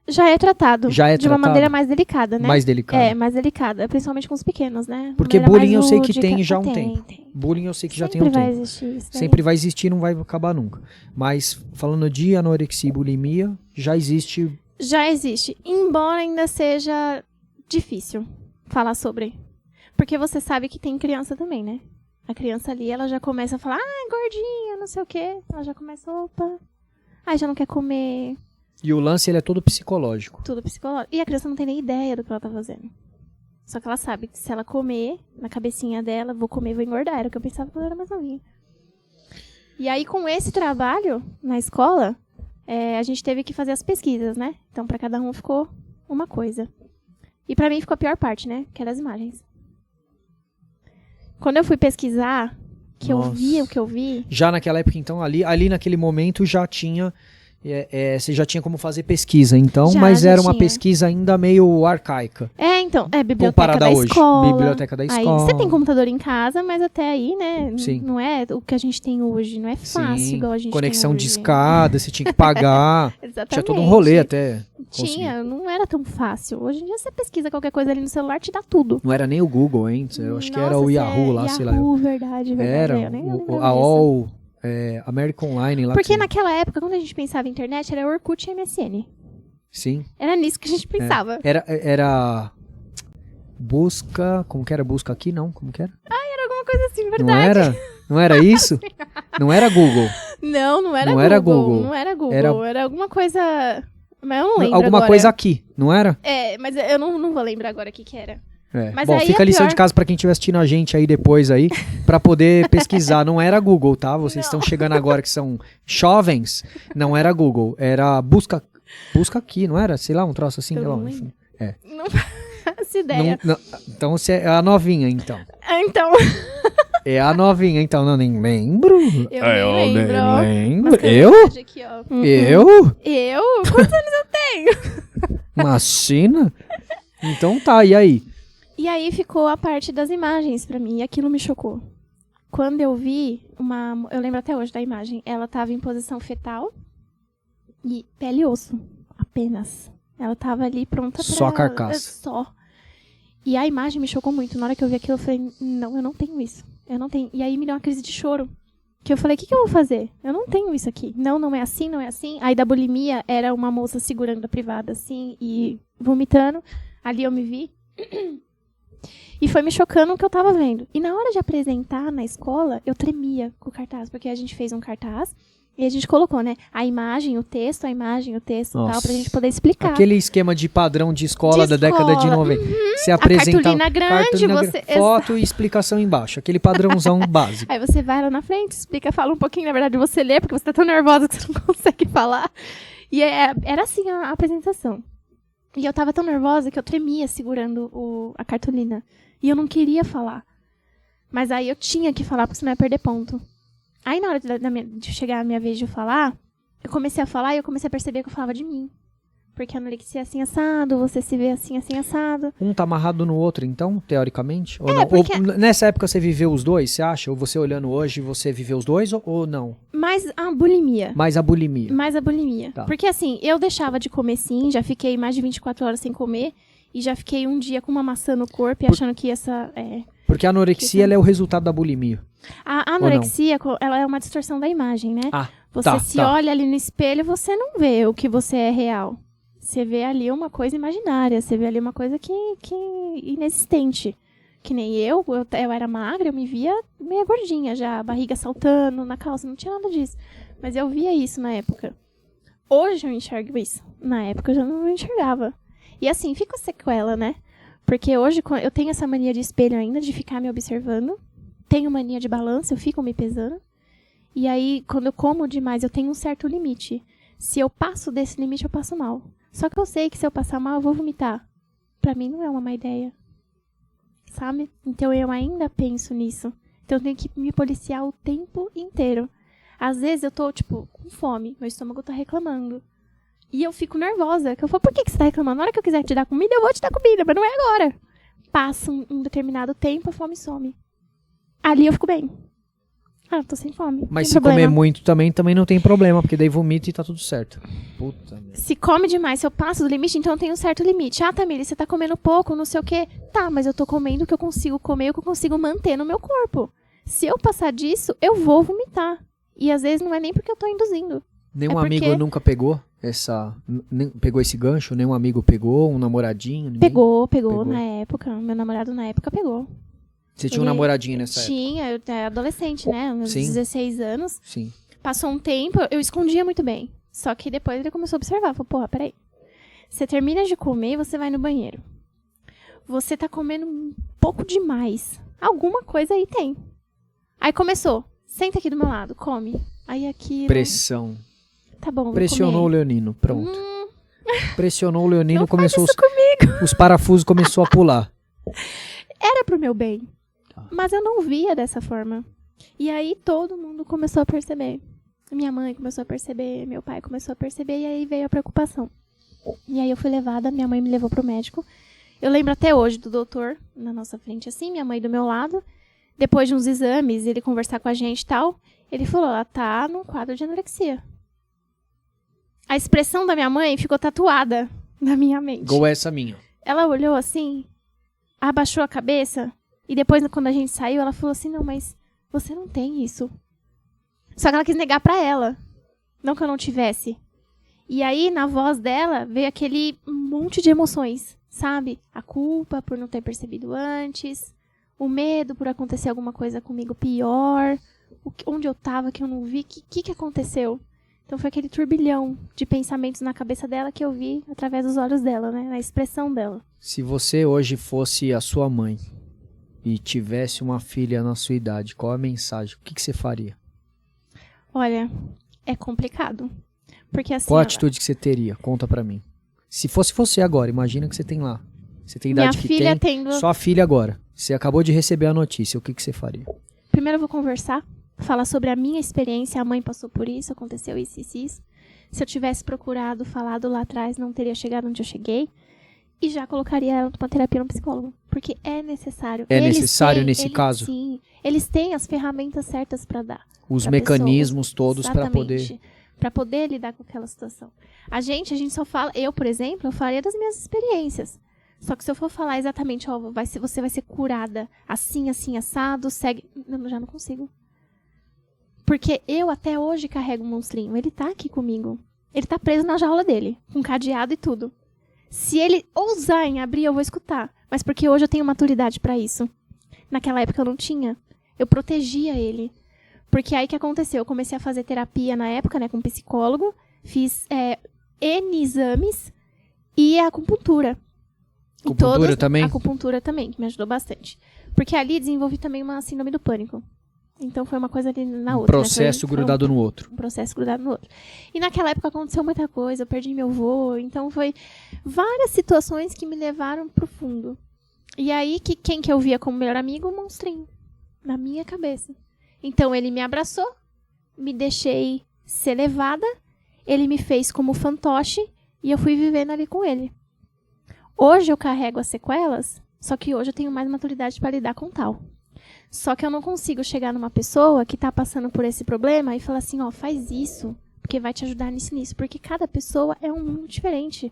[SPEAKER 2] Já é tratado.
[SPEAKER 1] Já é
[SPEAKER 2] de uma
[SPEAKER 1] tratado?
[SPEAKER 2] maneira mais delicada, né?
[SPEAKER 1] Mais delicada.
[SPEAKER 2] É, mais delicada. Principalmente com os pequenos, né?
[SPEAKER 1] Porque
[SPEAKER 2] Maneira
[SPEAKER 1] bullying eu
[SPEAKER 2] mais
[SPEAKER 1] sei que
[SPEAKER 2] lúdica.
[SPEAKER 1] tem já há um
[SPEAKER 2] Tem.
[SPEAKER 1] tempo. Bullying eu sei que já tem
[SPEAKER 2] Sempre
[SPEAKER 1] um
[SPEAKER 2] vai
[SPEAKER 1] tempo.
[SPEAKER 2] existir isso daí.
[SPEAKER 1] Sempre vai existir, não vai acabar nunca. Mas falando de anorexia e bulimia, já existe...
[SPEAKER 2] Já existe. Embora ainda seja difícil falar sobre. Porque você sabe que tem criança também, né? A criança ali, ela já começa a falar, gordinha, não sei o quê. Ela já começa, opa... Aí já não quer comer.
[SPEAKER 1] E o lance, ele é todo psicológico.
[SPEAKER 2] Tudo psicológico. E a criança não tem nem ideia do que ela tá fazendo. Só que ela sabe que se ela comer, na cabecinha dela, vou comer, vou engordar. Era o que eu pensava quando eu era mais novinha. E aí, com esse trabalho na escola, a gente teve que fazer as pesquisas, né? Então, pra cada um ficou uma coisa. E pra mim ficou a pior parte, né? Que eram as imagens. Quando eu fui pesquisar, que eu vi o que eu vi...
[SPEAKER 1] Já naquela época, então, ali naquele momento já tinha... você já tinha como fazer pesquisa, então, mas era uma pesquisa ainda meio arcaica.
[SPEAKER 2] Então, biblioteca
[SPEAKER 1] comparada
[SPEAKER 2] da
[SPEAKER 1] hoje.
[SPEAKER 2] escola.
[SPEAKER 1] Biblioteca da escola.
[SPEAKER 2] Aí você tem computador em casa, mas até aí, né,
[SPEAKER 1] Sim.
[SPEAKER 2] não é o que a gente tem hoje, não é fácil
[SPEAKER 1] Sim.
[SPEAKER 2] igual a gente
[SPEAKER 1] Conexão
[SPEAKER 2] tem
[SPEAKER 1] de
[SPEAKER 2] hoje.
[SPEAKER 1] escada, você tinha que pagar.
[SPEAKER 2] Exatamente.
[SPEAKER 1] Tinha todo um rolê até conseguir.
[SPEAKER 2] Tinha, não era tão fácil. Hoje em dia você pesquisa qualquer coisa ali no celular, te dá tudo.
[SPEAKER 1] Não era nem o Google, hein? Eu acho que era o Yahoo lá, sei lá.
[SPEAKER 2] Yahoo, verdade.
[SPEAKER 1] Era
[SPEAKER 2] eu nem
[SPEAKER 1] o
[SPEAKER 2] lembrava
[SPEAKER 1] AOL, American Online lá.
[SPEAKER 2] Porque naquela época, quando a gente pensava em internet, era Orkut e MSN.
[SPEAKER 1] Sim.
[SPEAKER 2] Era nisso que a gente pensava.
[SPEAKER 1] Era busca... Como que era? Busca aqui? Não, como que era?
[SPEAKER 2] Era alguma coisa assim, verdade.
[SPEAKER 1] Não era? Não era isso? Não era Google.
[SPEAKER 2] Não era
[SPEAKER 1] Não
[SPEAKER 2] Google.
[SPEAKER 1] era Google.
[SPEAKER 2] Não era Google. Era alguma coisa... Mas eu não lembro
[SPEAKER 1] Alguma
[SPEAKER 2] agora.
[SPEAKER 1] coisa aqui, não era?
[SPEAKER 2] Mas eu não vou lembrar agora o que era. Mas
[SPEAKER 1] Bom,
[SPEAKER 2] aí
[SPEAKER 1] fica a lição
[SPEAKER 2] pior...
[SPEAKER 1] de casa pra quem estiver assistindo a gente aí depois aí, pra poder pesquisar. Não era Google, tá? Vocês estão chegando agora que são jovens. Não era Google, era busca aqui, não era? Sei lá, um troço assim.
[SPEAKER 2] Eu não
[SPEAKER 1] enfim.
[SPEAKER 2] Não faço ideia.
[SPEAKER 1] Então você é a novinha, então.
[SPEAKER 2] Então...
[SPEAKER 1] É a novinha, então. Não, nem lembro.
[SPEAKER 2] Eu nem lembro.
[SPEAKER 1] Lembro.
[SPEAKER 2] Aqui, ó.
[SPEAKER 1] Eu?
[SPEAKER 2] Quantos anos eu tenho?
[SPEAKER 1] Imagina. Então tá, e aí?
[SPEAKER 2] E aí ficou a parte das imagens pra mim, e aquilo me chocou. Quando eu vi eu lembro até hoje da imagem, ela tava em posição fetal e pele e osso, apenas. Ela tava ali pronta pra...
[SPEAKER 1] Só a carcaça.
[SPEAKER 2] Só. E a imagem me chocou muito. Na hora que eu vi aquilo, eu falei, não, eu não tenho isso. Eu não tenho. E aí me deu uma crise de choro. Que eu falei, o que eu vou fazer? Eu não tenho isso aqui. Não é assim, não é assim. Aí da bulimia, era uma moça segurando a privada assim e vomitando. Ali eu me vi. E foi me chocando o que eu tava vendo. E na hora de apresentar na escola, eu tremia com o cartaz. Porque a gente fez um cartaz e a gente colocou, né? A imagem, o texto e tal, pra gente poder explicar.
[SPEAKER 1] Aquele esquema de padrão de escola da década de 90. Você apresenta
[SPEAKER 2] cartolina grande,
[SPEAKER 1] foto e explicação embaixo. Aquele padrãozão básico.
[SPEAKER 2] Aí você vai lá na frente, explica, fala um pouquinho, na verdade você lê, porque você tá tão nervosa que você não consegue falar. E era assim a apresentação. E eu tava tão nervosa que eu tremia segurando a cartolina. E eu não queria falar. Mas aí eu tinha que falar, porque senão eu ia perder ponto. Aí na hora de chegar a minha vez de falar, eu comecei a falar e eu comecei a perceber que eu falava de mim. Porque a anorexia é assim assado, você se vê assim assado.
[SPEAKER 1] Um tá amarrado no outro, então, teoricamente? Ou não?
[SPEAKER 2] Porque...
[SPEAKER 1] Ou, nessa época você viveu os dois, você acha? Ou você olhando hoje, você viveu os dois ou não?
[SPEAKER 2] Mais a bulimia.
[SPEAKER 1] Mais a bulimia.
[SPEAKER 2] Mais a bulimia.
[SPEAKER 1] Tá.
[SPEAKER 2] Porque assim, eu deixava de comer sim, já fiquei mais de 24 horas sem comer. E já fiquei um dia com uma maçã no corpo e achando que essa...
[SPEAKER 1] Porque a anorexia ela é o resultado da bulimia.
[SPEAKER 2] A anorexia, ela é uma distorção da imagem, né? Você olha ali no espelho, você não vê o que você é real. Você vê ali uma coisa imaginária, você vê ali uma coisa que inexistente. Que nem eu era magra, eu me via meio gordinha já, a barriga saltando na calça, não tinha nada disso. Mas eu via isso na época. Hoje eu enxergo isso. Na época eu já não enxergava. E assim, fica sequela, né? Porque hoje eu tenho essa mania de espelho ainda, de ficar me observando. Tenho mania de balança, eu fico me pesando. E aí, quando eu como demais, eu tenho um certo limite. Se eu passo desse limite, eu passo mal. Só que eu sei que se eu passar mal, eu vou vomitar. Pra mim não é uma má ideia. Sabe? Então eu ainda penso nisso. Então eu tenho que me policiar o tempo inteiro. Às vezes eu tô, tipo, com fome, meu estômago tá reclamando. E eu fico nervosa, que eu falo, por que você tá reclamando? Na hora que eu quiser te dar comida, eu vou te dar comida, mas não é agora. Passa um determinado tempo, a fome some. Ali eu fico bem. Ah, tô sem fome.
[SPEAKER 1] Mas
[SPEAKER 2] se
[SPEAKER 1] comer muito também não tem problema, porque daí vomita e tá tudo certo. Puta merda.
[SPEAKER 2] Se come demais, se eu passo do limite, então eu tenho um certo limite. Ah, Tamires, você tá comendo pouco, não sei o quê. Tá, mas eu tô comendo o que eu consigo comer, o que eu consigo manter no meu corpo. Se eu passar disso, eu vou vomitar. E às vezes não é nem porque eu tô induzindo.
[SPEAKER 1] Nenhum amigo nunca pegou pegou esse gancho? Nenhum amigo pegou? Um namoradinho? Ninguém?
[SPEAKER 2] Pegou na época. Meu namorado na época pegou.
[SPEAKER 1] Você tinha um namoradinho nessa época?
[SPEAKER 2] Tinha, eu era adolescente, né? Uns 16 anos.
[SPEAKER 1] Sim.
[SPEAKER 2] Passou um tempo, eu escondia muito bem. Só que depois ele começou a observar. Falou, porra, peraí. Você termina de comer e você vai no banheiro. Você tá comendo um pouco demais. Alguma coisa aí tem. Aí começou. Senta aqui do meu lado, come. Aí aquilo...
[SPEAKER 1] Pressão.
[SPEAKER 2] Tá bom, vou
[SPEAKER 1] Pressionou
[SPEAKER 2] comer.
[SPEAKER 1] o leonino, pronto. Pressionou o leonino,
[SPEAKER 2] Não
[SPEAKER 1] começou...
[SPEAKER 2] faz isso comigo.
[SPEAKER 1] Os parafusos começou a pular.
[SPEAKER 2] Era pro meu bem.
[SPEAKER 1] Tá.
[SPEAKER 2] Mas eu não via dessa forma. E aí todo mundo começou a perceber. Minha mãe começou a perceber, meu pai começou a perceber, e aí veio a preocupação. E aí eu fui levada, minha mãe me levou pro médico. Eu lembro até hoje do doutor na nossa frente assim, minha mãe do meu lado. Depois de uns exames, ele conversar com a gente e tal, ele falou, ela tá num quadro de anorexia. A expressão da minha mãe ficou tatuada na minha mente.
[SPEAKER 1] Igual essa minha.
[SPEAKER 2] Ela olhou assim, abaixou a cabeça, e depois, quando a gente saiu, ela falou assim, não, mas você não tem isso. Só que ela quis negar pra ela. Não que eu não tivesse. E aí, na voz dela, veio aquele monte de emoções, sabe? A culpa por não ter percebido antes, o medo por acontecer alguma coisa comigo pior, onde eu tava que eu não vi, o que aconteceu? Então foi aquele turbilhão de pensamentos na cabeça dela que eu vi através dos olhos dela, né? Na expressão dela.
[SPEAKER 1] Se você hoje fosse a sua mãe e tivesse uma filha na sua idade, qual a mensagem? O que você faria?
[SPEAKER 2] Olha, é complicado. Porque assim...
[SPEAKER 1] Qual a atitude que você teria? Conta pra mim. Se fosse você agora, imagina que você tem lá. Você tem a idade que
[SPEAKER 2] filha
[SPEAKER 1] tem,
[SPEAKER 2] tendo...
[SPEAKER 1] sua filha agora. Você acabou de receber a notícia, o que você faria?
[SPEAKER 2] Primeiro eu vou conversar, falar sobre a minha experiência, a mãe passou por isso, aconteceu isso e isso. Se eu tivesse procurado, falado lá atrás, não teria chegado onde eu cheguei. E já colocaria ela numa terapia no psicólogo. Porque é necessário.
[SPEAKER 1] É necessário nesse caso?
[SPEAKER 2] Sim. Eles têm as ferramentas certas para dar.
[SPEAKER 1] Os mecanismos todos para poder...
[SPEAKER 2] Para poder lidar com aquela situação. A gente só fala... Eu, por exemplo, eu falaria das minhas experiências. Só que se eu for falar exatamente, ó, você vai ser curada assim, assim, assado, segue... Eu já não consigo. Porque eu até hoje carrego um monstrinho. Ele tá aqui comigo. Ele tá preso na jaula dele, com cadeado e tudo. Se ele ousar em abrir, eu vou escutar. Mas porque hoje eu tenho maturidade pra isso. Naquela época eu não tinha. Eu protegia ele. Porque aí que aconteceu? Eu comecei a fazer terapia na época, né, com um psicólogo. Fiz N exames e a acupuntura.
[SPEAKER 1] Acupuntura também?
[SPEAKER 2] A acupuntura também, que me ajudou bastante. Porque ali desenvolvi também uma síndrome do pânico. Então foi uma coisa ali na outra.
[SPEAKER 1] Processo grudado no outro.
[SPEAKER 2] Um processo grudado no outro. E naquela época aconteceu muita coisa, eu perdi meu avô, então foi várias situações que me levaram pro fundo. E aí, quem que eu via como melhor amigo? O monstrinho. Na minha cabeça. Então ele me abraçou, me deixei ser levada, ele me fez como fantoche e eu fui vivendo ali com ele. Hoje eu carrego as sequelas, só que hoje eu tenho mais maturidade para lidar com tal. Só que eu não consigo chegar numa pessoa que está passando por esse problema e falar assim, ó, faz isso, porque vai te ajudar nisso, porque cada pessoa é um mundo diferente.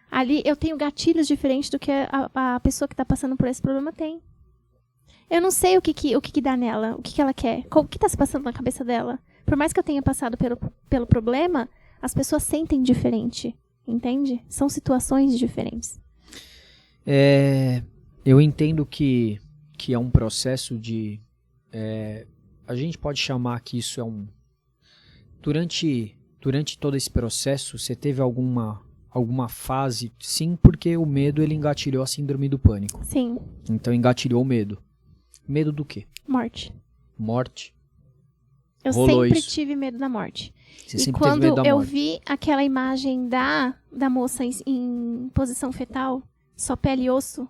[SPEAKER 2] Ali eu tenho gatilhos diferentes do que a pessoa que está passando por esse problema tem. Eu não sei o que dá nela, o que ela quer, o que está se passando na cabeça dela. Por mais que eu tenha passado pelo problema, as pessoas sentem diferente, entende? São situações diferentes.
[SPEAKER 1] Eu entendo que é um processo de... a gente pode chamar que isso é um... Durante todo esse processo, você teve alguma fase... Sim, porque o medo ele engatilhou a síndrome do pânico.
[SPEAKER 2] Sim.
[SPEAKER 1] Então engatilhou o medo. Medo do quê?
[SPEAKER 2] Morte.
[SPEAKER 1] Morte?
[SPEAKER 2] Eu sempre tive medo da morte.
[SPEAKER 1] Você sempre teve medo da morte.
[SPEAKER 2] Quando eu vi aquela imagem da moça em posição fetal, só pele e osso...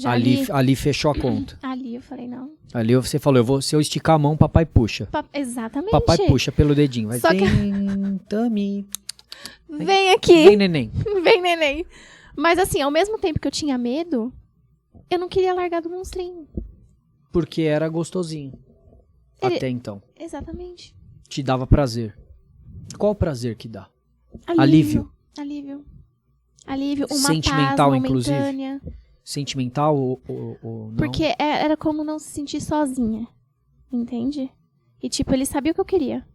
[SPEAKER 2] Já
[SPEAKER 1] Ali fechou a conta.
[SPEAKER 2] Ali eu falei, não.
[SPEAKER 1] Ali você falou, se eu esticar a mão, papai puxa.
[SPEAKER 2] Exatamente.
[SPEAKER 1] Papai puxa pelo dedinho. Vai,
[SPEAKER 2] Só que-
[SPEAKER 1] Tami.
[SPEAKER 2] Vem aqui.
[SPEAKER 1] Vem, neném.
[SPEAKER 2] Vem, neném. Mas assim, ao mesmo tempo que eu tinha medo, eu não queria largar do monstrinho.
[SPEAKER 1] Porque era gostosinho. Até então.
[SPEAKER 2] Exatamente.
[SPEAKER 1] Te dava prazer. Qual o prazer que dá?
[SPEAKER 2] Alívio. Uma
[SPEAKER 1] Sentimental,
[SPEAKER 2] paz
[SPEAKER 1] inclusive?
[SPEAKER 2] momentânea.
[SPEAKER 1] Sentimental ou não?
[SPEAKER 2] Porque era como não se sentir sozinha. Entende? E tipo, ele sabia o que eu queria.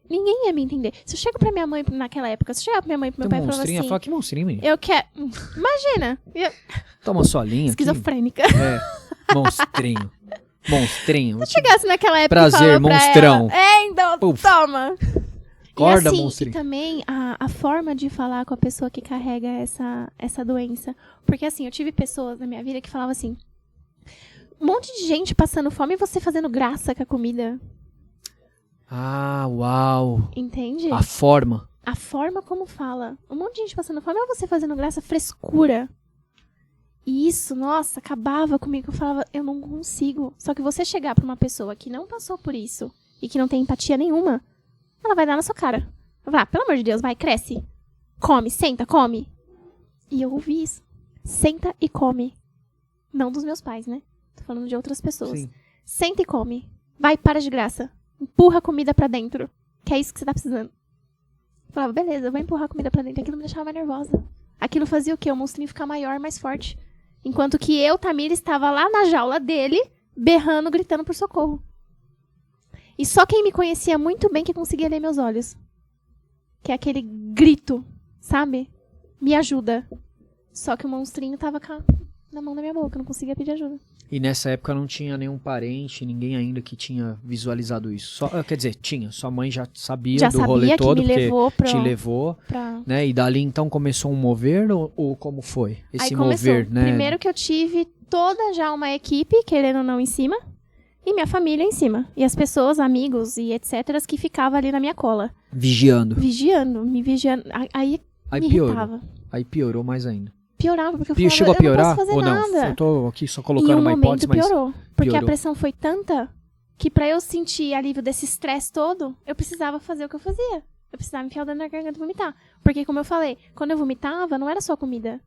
[SPEAKER 2] Ninguém ia me entender. Se eu chego pra minha mãe naquela época, se eu chegar pra minha mãe e pro meu
[SPEAKER 1] Tem
[SPEAKER 2] pai e falar assim...
[SPEAKER 1] Fala que monstrinho, menino.
[SPEAKER 2] Eu quero... Imagina!
[SPEAKER 1] Toma sua linha aqui.
[SPEAKER 2] Esquizofrênica.
[SPEAKER 1] Monstrinho. Monstrinho.
[SPEAKER 2] Se eu chegasse naquela época
[SPEAKER 1] Prazer,
[SPEAKER 2] e falava pra
[SPEAKER 1] monstrão.
[SPEAKER 2] ela, então,
[SPEAKER 1] Puf.
[SPEAKER 2] toma!
[SPEAKER 1] Acorda,
[SPEAKER 2] e assim,
[SPEAKER 1] monstrinho.
[SPEAKER 2] E também a forma de falar com a pessoa que carrega essa doença. Porque assim, eu tive pessoas na minha vida que falavam assim... Um monte de gente passando fome e você fazendo graça com a comida.
[SPEAKER 1] Ah, uau.
[SPEAKER 2] Entende?
[SPEAKER 1] A forma.
[SPEAKER 2] A forma como fala. Um monte de gente passando fome, é você fazendo graça, frescura. E isso, nossa, acabava comigo. Eu falava, eu não consigo. Só que você chegar pra uma pessoa que não passou por isso e que não tem empatia nenhuma, ela vai dar na sua cara. Vai falar, pelo amor de Deus, vai, cresce. Come, senta, come. E eu ouvi isso. Senta e come. Não dos meus pais, né? Tô falando de outras pessoas.
[SPEAKER 1] Sim.
[SPEAKER 2] Senta e come. Vai, para de graça. Empurra a comida pra dentro. Que é isso que você tá precisando. Eu falava, beleza, eu vou empurrar a comida pra dentro. Aquilo me deixava mais nervosa. Aquilo fazia o quê? O monstrinho ficar maior, mais forte. Enquanto que eu, Tamira, estava lá na jaula dele, berrando, gritando por socorro. E só quem me conhecia muito bem que conseguia ler meus olhos. Que é aquele grito, sabe? Me ajuda. Só que o monstrinho tava na mão da minha boca, eu não conseguia pedir ajuda.
[SPEAKER 1] E nessa época não tinha nenhum parente, ninguém ainda que tinha visualizado isso. Quer dizer, tinha. Sua mãe já sabia
[SPEAKER 2] Já
[SPEAKER 1] do
[SPEAKER 2] sabia
[SPEAKER 1] rolê
[SPEAKER 2] que
[SPEAKER 1] todo,
[SPEAKER 2] me levou
[SPEAKER 1] porque te levou, né? E dali então começou um mover ou como foi esse
[SPEAKER 2] Aí começou.
[SPEAKER 1] mover, né?
[SPEAKER 2] Primeiro que eu tive toda já uma equipe, querendo ou não, em cima. E minha família em cima. E as pessoas, amigos e etc. que ficavam ali na minha cola.
[SPEAKER 1] Vigiando.
[SPEAKER 2] Me vigiando. Aí me
[SPEAKER 1] piorou.
[SPEAKER 2] irritava.
[SPEAKER 1] Aí piorou mais ainda.
[SPEAKER 2] Piorava, porque eu falava,
[SPEAKER 1] Chegou a piorar
[SPEAKER 2] eu não posso fazer
[SPEAKER 1] ou não?
[SPEAKER 2] nada.
[SPEAKER 1] Eu tô aqui só
[SPEAKER 2] Em
[SPEAKER 1] colocando
[SPEAKER 2] um
[SPEAKER 1] uma
[SPEAKER 2] momento
[SPEAKER 1] hipótese, mas
[SPEAKER 2] piorou. Porque
[SPEAKER 1] piorou.
[SPEAKER 2] a pressão foi tanta que pra eu sentir alívio desse estresse todo, eu precisava fazer o que eu fazia. Eu precisava enfiar o dedo na garganta e vomitar. Porque, como eu falei, quando eu vomitava, não era só comida.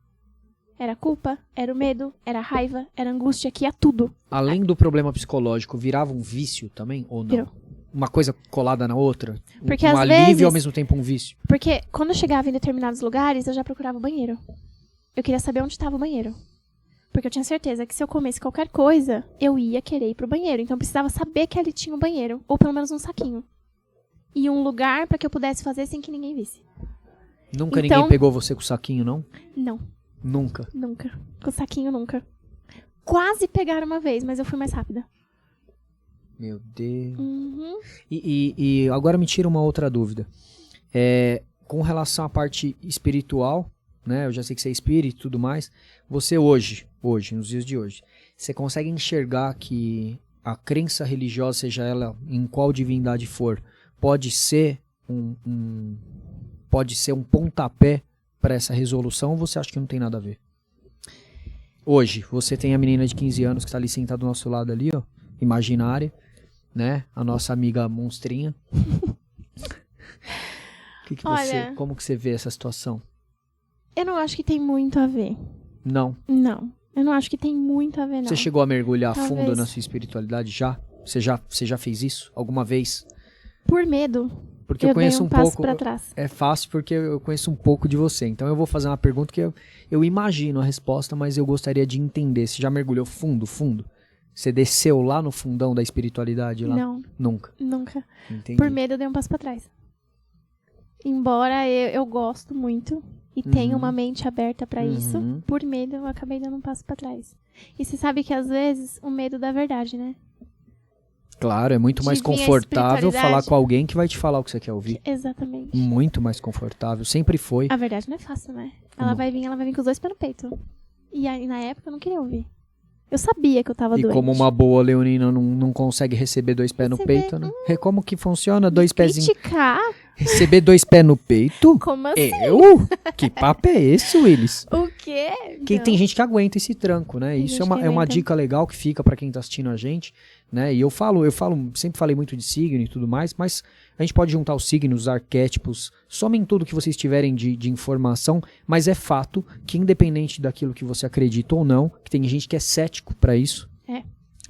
[SPEAKER 2] Era culpa, era o medo, era a raiva, era a angústia, que ia tudo.
[SPEAKER 1] Além do problema psicológico, virava um vício também ou não?
[SPEAKER 2] Virou.
[SPEAKER 1] Uma coisa colada na outra?
[SPEAKER 2] Porque
[SPEAKER 1] um
[SPEAKER 2] às
[SPEAKER 1] alívio
[SPEAKER 2] vezes-
[SPEAKER 1] e ao mesmo tempo um vício?
[SPEAKER 2] Porque quando eu chegava em determinados lugares, eu já procurava o banheiro. Eu queria saber onde estava o banheiro. Porque eu tinha certeza que se eu comesse qualquer coisa, eu ia querer ir pro banheiro. Então eu precisava saber que ali tinha um banheiro. Ou pelo menos um saquinho. E um lugar pra que eu pudesse fazer sem que ninguém visse.
[SPEAKER 1] Nunca
[SPEAKER 2] Então-
[SPEAKER 1] ninguém pegou você com o saquinho, não?
[SPEAKER 2] Não,
[SPEAKER 1] Nunca.
[SPEAKER 2] nunca. Com o saquinho, nunca. Quase pegaram uma vez, mas eu fui mais rápida.
[SPEAKER 1] Meu Deus.
[SPEAKER 2] Uhum.
[SPEAKER 1] E agora me tira uma outra dúvida. Com relação à parte espiritual, né? Eu já sei que você é espírito e tudo mais. Você hoje, nos dias de hoje, você consegue enxergar que a crença religiosa, seja ela em qual divindade for, pode ser um pontapé para essa resolução, ou você acha que não tem nada a ver? Hoje, você tem a menina de 15 anos que está ali sentada do nosso lado ali, ó, imaginária, né? A nossa amiga monstrinha.
[SPEAKER 2] Olha-
[SPEAKER 1] Como que você vê essa situação?
[SPEAKER 2] Eu não acho que tem muito a ver.
[SPEAKER 1] Não.
[SPEAKER 2] Não. Eu não acho que tem muito a ver, não.
[SPEAKER 1] Você chegou a mergulhar a fundo
[SPEAKER 2] Talvez.
[SPEAKER 1] na sua espiritualidade já? Você já fez isso alguma vez?
[SPEAKER 2] Por medo,
[SPEAKER 1] Porque
[SPEAKER 2] eu
[SPEAKER 1] eu
[SPEAKER 2] dei
[SPEAKER 1] conheço
[SPEAKER 2] um
[SPEAKER 1] um
[SPEAKER 2] passo
[SPEAKER 1] pouco.
[SPEAKER 2] pra trás.
[SPEAKER 1] É fácil porque eu conheço um pouco de você. Então eu vou fazer uma pergunta que eu imagino a resposta, mas eu gostaria de entender. Você já mergulhou fundo? Você desceu lá no fundão da espiritualidade? Lá?
[SPEAKER 2] Não,
[SPEAKER 1] Nunca.
[SPEAKER 2] nunca.
[SPEAKER 1] Entendi.
[SPEAKER 2] Por medo, eu dei um passo pra trás. Embora eu gosto muito e tenha uma mente aberta pra isso,
[SPEAKER 1] Uhum.
[SPEAKER 2] por medo eu acabei dando um passo pra trás. E você sabe que às vezes o medo da verdade, né?
[SPEAKER 1] Claro, é muito mais
[SPEAKER 2] De vir a
[SPEAKER 1] confortável
[SPEAKER 2] espiritualidade.
[SPEAKER 1] falar com alguém que vai te falar o que você quer ouvir.
[SPEAKER 2] Exatamente.
[SPEAKER 1] Muito mais confortável. Sempre foi.
[SPEAKER 2] A verdade não é fácil, né? Ela vai vir com os dois pés no peito. E aí, na época, eu não queria ouvir. Eu sabia que eu tava
[SPEAKER 1] E
[SPEAKER 2] doente.
[SPEAKER 1] como uma boa leonina não consegue receber 2 pés no peito, né? Como que funciona 2 pezinhos?
[SPEAKER 2] Criticar?
[SPEAKER 1] Receber 2 pés no peito?
[SPEAKER 2] Como assim?
[SPEAKER 1] Eu? Que papo é esse, Willis?
[SPEAKER 2] O quê?
[SPEAKER 1] Que
[SPEAKER 2] Então,
[SPEAKER 1] tem gente que aguenta esse tranco, né?
[SPEAKER 2] Tem
[SPEAKER 1] Isso
[SPEAKER 2] gente
[SPEAKER 1] é uma,
[SPEAKER 2] que
[SPEAKER 1] é uma
[SPEAKER 2] aguenta.
[SPEAKER 1] dica legal que fica pra quem tá assistindo a gente, né? E eu sempre falei muito de signo e tudo mais, mas a gente pode juntar os signos, os arquétipos, somem tudo que vocês tiverem de informação, mas é fato que independente daquilo que você acredita ou não, que tem gente que é cético pra isso,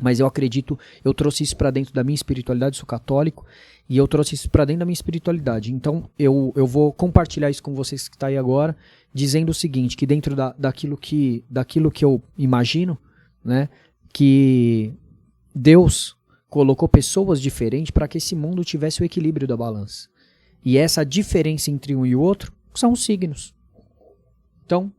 [SPEAKER 1] mas eu acredito, eu trouxe isso pra dentro da minha espiritualidade, sou católico, e eu trouxe isso pra dentro da minha espiritualidade. Então eu vou compartilhar isso com vocês que tá aí agora, dizendo o seguinte, que dentro daquilo que eu imagino, né, que Deus colocou pessoas diferentes para que esse mundo tivesse o equilíbrio da balança. E essa diferença entre um e o outro são os signos. Então,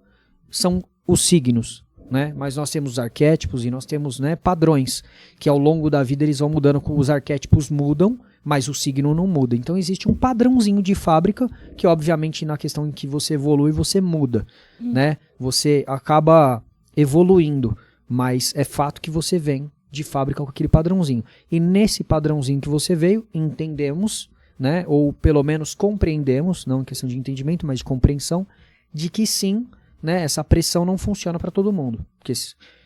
[SPEAKER 1] são os signos, né? Mas nós temos arquétipos e nós temos, né, padrões, que ao longo da vida eles vão mudando, os arquétipos mudam, mas o signo não muda. Então existe um padrãozinho de fábrica que obviamente na questão em que você evolui, você muda, né? Você acaba evoluindo, mas é fato que você vem de fábrica com aquele padrãozinho. E nesse padrãozinho que você veio, entendemos, né, ou pelo menos compreendemos, não em questão de entendimento, mas de compreensão, de que sim, né, essa pressão não funciona para todo mundo. Porque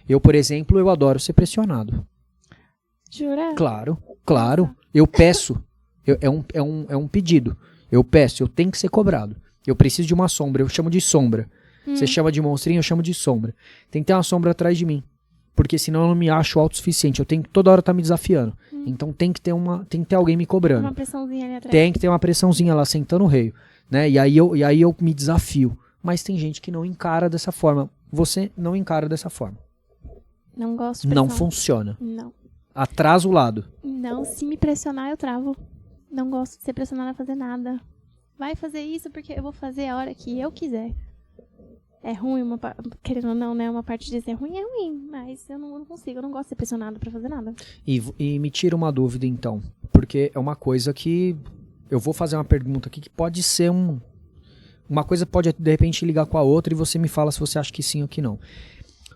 [SPEAKER 1] eu, por exemplo, eu adoro ser pressionado.
[SPEAKER 2] Jura?
[SPEAKER 1] Claro. Eu peço. É um pedido. Eu peço, eu tenho que ser cobrado. Eu preciso de uma sombra, eu chamo de sombra. Você chama de monstrinho, eu chamo de sombra. Tem que ter uma sombra atrás de mim. Porque senão eu não me acho autossuficiente. Eu tenho que toda hora estar me desafiando. Então tem que ter alguém me cobrando.
[SPEAKER 2] Uma pressãozinha ali atrás.
[SPEAKER 1] Tem que ter uma pressãozinha lá sentando o reio, né? E aí eu me desafio. Mas tem gente que não encara dessa forma. Você não encara dessa forma.
[SPEAKER 2] Não gosto de pressão.
[SPEAKER 1] Não funciona.
[SPEAKER 2] Não.
[SPEAKER 1] Atrasa o lado.
[SPEAKER 2] Não, se me pressionar, eu travo. Não gosto de ser pressionada a fazer nada. Vai fazer isso porque eu vou fazer a hora que eu quiser. É ruim, querendo ou não, né? Uma parte de ser ruim é ruim, mas eu não consigo, eu não gosto de ser pressionada pra fazer nada.
[SPEAKER 1] E me tira uma dúvida então, porque é uma coisa que eu vou fazer uma pergunta aqui que pode ser uma coisa pode de repente ligar com a outra e você me fala se você acha que sim ou que não.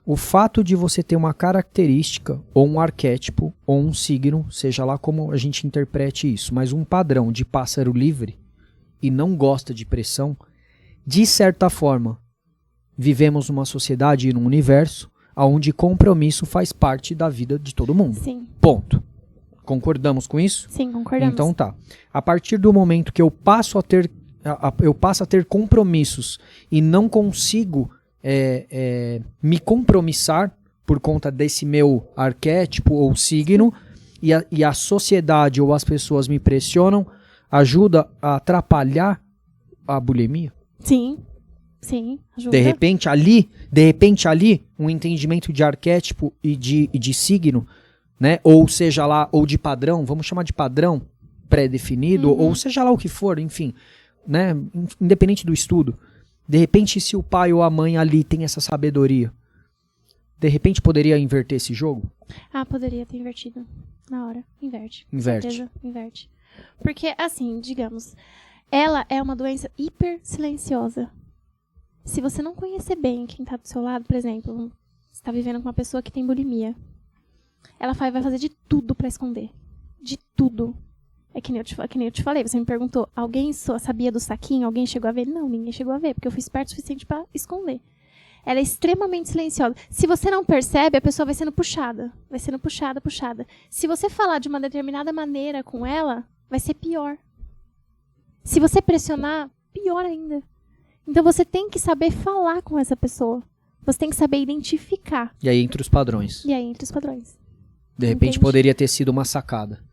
[SPEAKER 1] O fato de você ter uma característica ou um arquétipo ou um signo, seja lá como a gente interprete isso, mas um padrão de pássaro livre e não gosta de pressão, de certa forma vivemos numa sociedade e num universo onde compromisso faz parte da vida de todo mundo.
[SPEAKER 2] Sim.
[SPEAKER 1] Ponto. Concordamos com isso?
[SPEAKER 2] Sim, concordamos.
[SPEAKER 1] Então tá. A partir do momento que eu passo a ter compromissos e não consigo me compromissar por conta desse meu arquétipo ou signo e a sociedade ou as pessoas me pressionam, ajuda a atrapalhar a bulimia?
[SPEAKER 2] Sim. Sim, ajuda.
[SPEAKER 1] De repente ali, um entendimento de arquétipo e de signo, né? Ou seja lá, ou de padrão, vamos chamar de padrão pré-definido, ou seja lá o que for, enfim, né? Independente do estudo. De repente, se o pai ou a mãe ali tem essa sabedoria, de repente poderia inverter esse jogo?
[SPEAKER 2] Ah, poderia ter invertido. Na hora. Inverte.
[SPEAKER 1] Inverte.
[SPEAKER 2] Certeza, inverte. Porque, assim, digamos, ela é uma doença hiper silenciosa. Se você não conhecer bem quem está do seu lado, por exemplo, você está vivendo com uma pessoa que tem bulimia, ela vai fazer de tudo para esconder. De tudo. É que nem eu te falei, você me perguntou, alguém sabia do saquinho? Alguém chegou a ver? Não, ninguém chegou a ver, porque eu fui esperto o suficiente para esconder. Ela é extremamente silenciosa. Se você não percebe, a pessoa vai sendo puxada. Vai sendo puxada, puxada. Se você falar de uma determinada maneira com ela, vai ser pior. Se você pressionar, pior ainda. Então você tem que saber falar com essa pessoa. Você tem que saber identificar.
[SPEAKER 1] E aí entre os padrões.
[SPEAKER 2] E aí entre os padrões.
[SPEAKER 1] De repente
[SPEAKER 2] Entendi.
[SPEAKER 1] poderia ter sido uma sacada.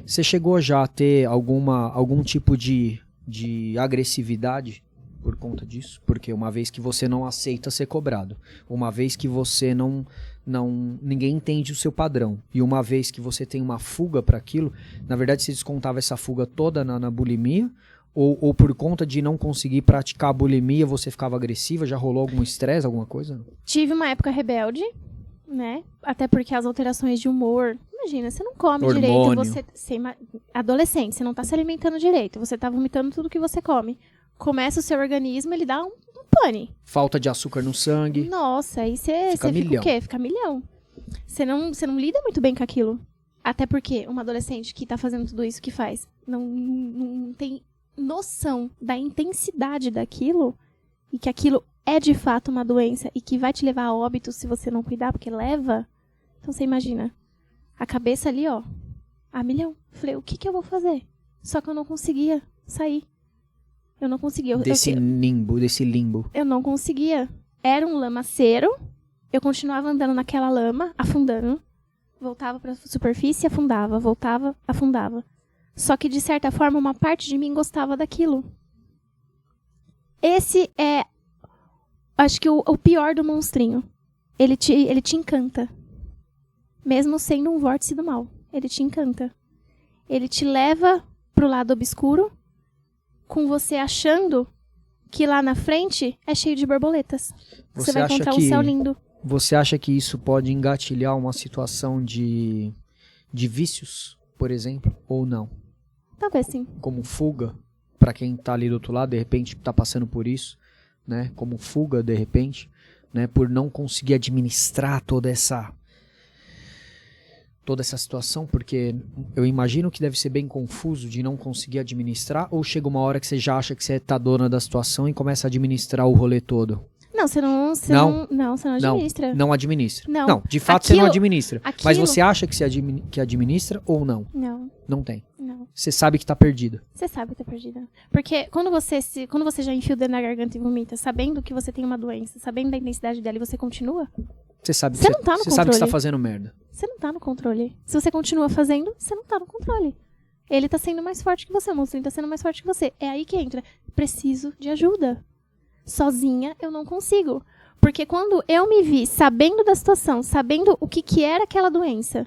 [SPEAKER 1] Você chegou já a ter algum tipo de agressividade por conta disso? Porque uma vez que você não aceita ser cobrado, uma vez que você ninguém entende o seu padrão, e uma vez que você tem uma fuga para aquilo, na verdade você descontava essa fuga toda na bulimia, ou por conta de não conseguir praticar a bulimia você ficava agressiva? Já rolou algum estresse, alguma coisa?
[SPEAKER 2] Tive uma época rebelde, né? Até porque as alterações de humor... Imagina, você não come
[SPEAKER 1] Hormônio.
[SPEAKER 2] direito, adolescente, você não tá se alimentando direito, você tá vomitando tudo que você come. Começa o seu organismo, ele dá um pane.
[SPEAKER 1] Falta de açúcar no sangue.
[SPEAKER 2] Nossa, aí você
[SPEAKER 1] Fica
[SPEAKER 2] fica
[SPEAKER 1] milhão.
[SPEAKER 2] o quê? Fica milhão. Você não lida muito bem com aquilo. Até porque uma adolescente que tá fazendo tudo isso que faz não tem noção da intensidade daquilo e que aquilo é de fato uma doença e que vai te levar a óbito se você não cuidar, porque leva. Então você imagina, a cabeça ali, ó, a milhão. Falei, o que eu vou fazer? Só que eu não conseguia sair. Eu não conseguia.
[SPEAKER 1] Desse limbo.
[SPEAKER 2] Eu não conseguia. Era um lamaceiro, eu continuava andando naquela lama, afundando. Voltava pra superfície e afundava. Voltava, afundava. Só que, de certa forma, uma parte de mim gostava daquilo. Esse é, acho que o pior do monstrinho. Ele te encanta. Mesmo sendo um vórtice do mal. Ele te encanta. Ele te leva pro lado obscuro, com você achando que lá na frente é cheio de borboletas. Você vai encontrar um céu lindo.
[SPEAKER 1] Você acha que isso pode engatilhar uma situação de vícios, por exemplo, ou não?
[SPEAKER 2] Talvez sim.
[SPEAKER 1] Como fuga, para quem tá ali do outro lado, de repente tá passando por isso, né? Como fuga, de repente, né? Por não conseguir administrar toda essa situação, porque eu imagino que deve ser bem confuso de não conseguir administrar, ou chega uma hora que você já acha que você tá dona da situação e começa a administrar o rolê todo?
[SPEAKER 2] Não, você não administra.
[SPEAKER 1] Não administra.
[SPEAKER 2] Não.
[SPEAKER 1] De fato você não administra. Mas você acha que que administra ou não?
[SPEAKER 2] Não.
[SPEAKER 1] Não tem.
[SPEAKER 2] Não.
[SPEAKER 1] Você sabe que tá perdida.
[SPEAKER 2] Você sabe que tá perdida. Porque quando você já enfia o dedo na garganta e vomita, sabendo que você tem uma doença, sabendo da intensidade dela e você continua,
[SPEAKER 1] você sabe que
[SPEAKER 2] você não tá no controle.
[SPEAKER 1] Você sabe que você tá fazendo merda.
[SPEAKER 2] Você não tá no controle. Se você continua fazendo, você não tá no controle. Ele tá sendo mais forte que você, o monstrinho tá sendo mais forte que você. É aí que entra. Preciso de ajuda. Sozinha eu não consigo. Porque quando eu me vi sabendo da situação, sabendo o que era aquela doença,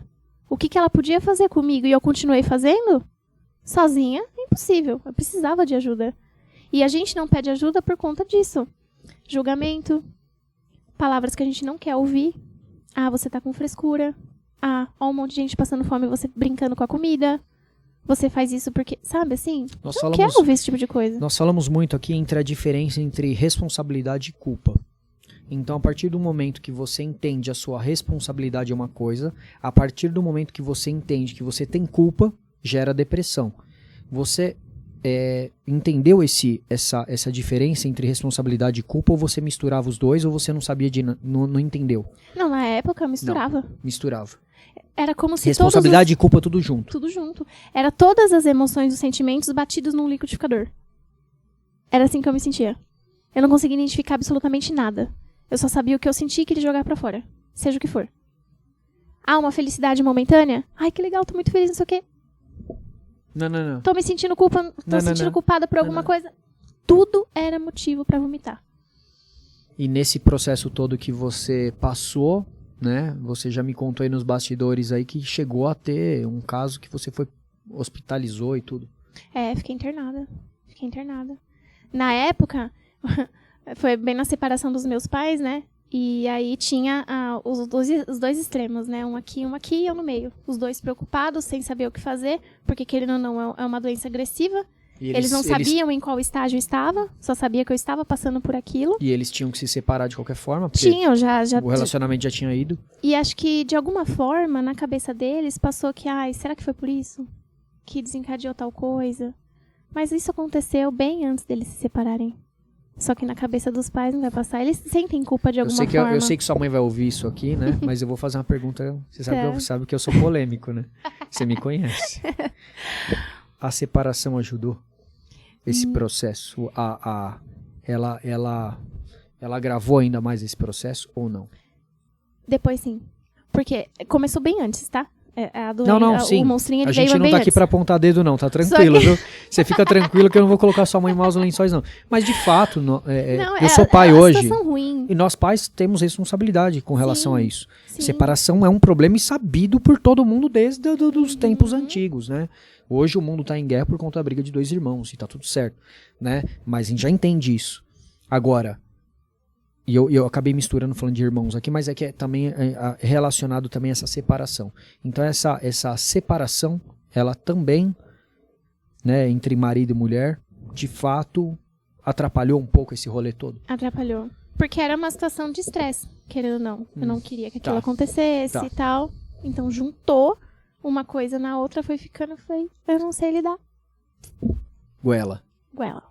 [SPEAKER 2] o que ela podia fazer comigo e eu continuei fazendo, sozinha é impossível. Eu precisava de ajuda. E a gente não pede ajuda por conta disso. Julgamento, palavras que a gente não quer ouvir. Ah, você tá com frescura. Ah, ó um monte de gente passando fome e você brincando com a comida. Você faz isso porque, sabe assim? Não quero ouvir esse tipo de coisa.
[SPEAKER 1] Nós falamos muito aqui entre a diferença entre responsabilidade e culpa. Então, a partir do momento que você entende a sua responsabilidade é uma coisa, a partir do momento que você entende que você tem culpa, gera depressão. Você entendeu essa diferença entre responsabilidade e culpa, ou você misturava os dois, ou você não sabia não entendeu?
[SPEAKER 2] Não, na época eu misturava.
[SPEAKER 1] Não, misturava.
[SPEAKER 2] Era como se
[SPEAKER 1] responsabilidade e culpa tudo junto.
[SPEAKER 2] Tudo junto. Era todas as emoções e os sentimentos batidos num liquidificador. Era assim que eu me sentia. Eu não conseguia identificar absolutamente nada. Eu só sabia o que eu sentia e queria jogar pra fora. Seja o que for. Ah, uma felicidade momentânea? Ai, que legal, tô muito feliz, não sei o quê.
[SPEAKER 1] Não.
[SPEAKER 2] Tô me sentindo culpada por alguma coisa. Tudo era motivo pra vomitar.
[SPEAKER 1] E nesse processo todo que você passou, né? Você já me contou aí nos bastidores aí que chegou a ter um caso que você hospitalizou e tudo.
[SPEAKER 2] Fiquei internada. Na época, foi bem na separação dos meus pais, né? E aí tinha os dois extremos, né? Um aqui e eu no meio. Os dois preocupados, sem saber o que fazer, porque querendo ou não, é uma doença agressiva. Eles não sabiam em qual estágio eu estava, só sabia que eu estava passando por aquilo.
[SPEAKER 1] E eles tinham que se separar de qualquer forma? Porque
[SPEAKER 2] já
[SPEAKER 1] o relacionamento já tinha ido.
[SPEAKER 2] E acho que, de alguma forma, na cabeça deles, passou que, será que foi por isso? Que desencadeou tal coisa? Mas isso aconteceu bem antes deles se separarem. Só que na cabeça dos pais não vai passar. Eles sentem culpa de alguma forma.
[SPEAKER 1] Eu sei que sua mãe vai ouvir isso aqui, né? Mas eu vou fazer uma pergunta. Você sabe que eu sou polêmico, né? Você me conhece. A separação ajudou esse processo? Ela agravou ainda mais esse processo ou não?
[SPEAKER 2] Depois sim. Porque começou bem antes, tá?
[SPEAKER 1] Sim.
[SPEAKER 2] O monstrinho ele
[SPEAKER 1] a gente
[SPEAKER 2] veio
[SPEAKER 1] não tá aqui pra apontar dedo não, tá tranquilo, viu? Você fica tranquilo que eu não vou colocar sua mãe em maus lençóis não. Mas de fato, eu sou pai hoje
[SPEAKER 2] ruim.
[SPEAKER 1] e nós pais temos responsabilidade com relação a isso.
[SPEAKER 2] Sim.
[SPEAKER 1] Separação é um problema e sabido por todo mundo desde os tempos antigos, né? Hoje o mundo tá em guerra por conta da briga de dois irmãos e tá tudo certo, né? Mas a gente já entende isso. Agora, e eu acabei misturando falando de irmãos aqui, mas é que também é relacionado também a essa separação. Então essa separação, ela também, né, entre marido e mulher, de fato, atrapalhou um pouco esse rolê todo.
[SPEAKER 2] Atrapalhou. Porque era uma situação de estresse. querendo ou não. Eu não queria que aquilo
[SPEAKER 1] Tá.
[SPEAKER 2] acontecesse
[SPEAKER 1] Tá.
[SPEAKER 2] e tal. Então juntou uma coisa na outra, foi ficando, eu falei, eu não sei lidar.
[SPEAKER 1] Goela.
[SPEAKER 2] Goela.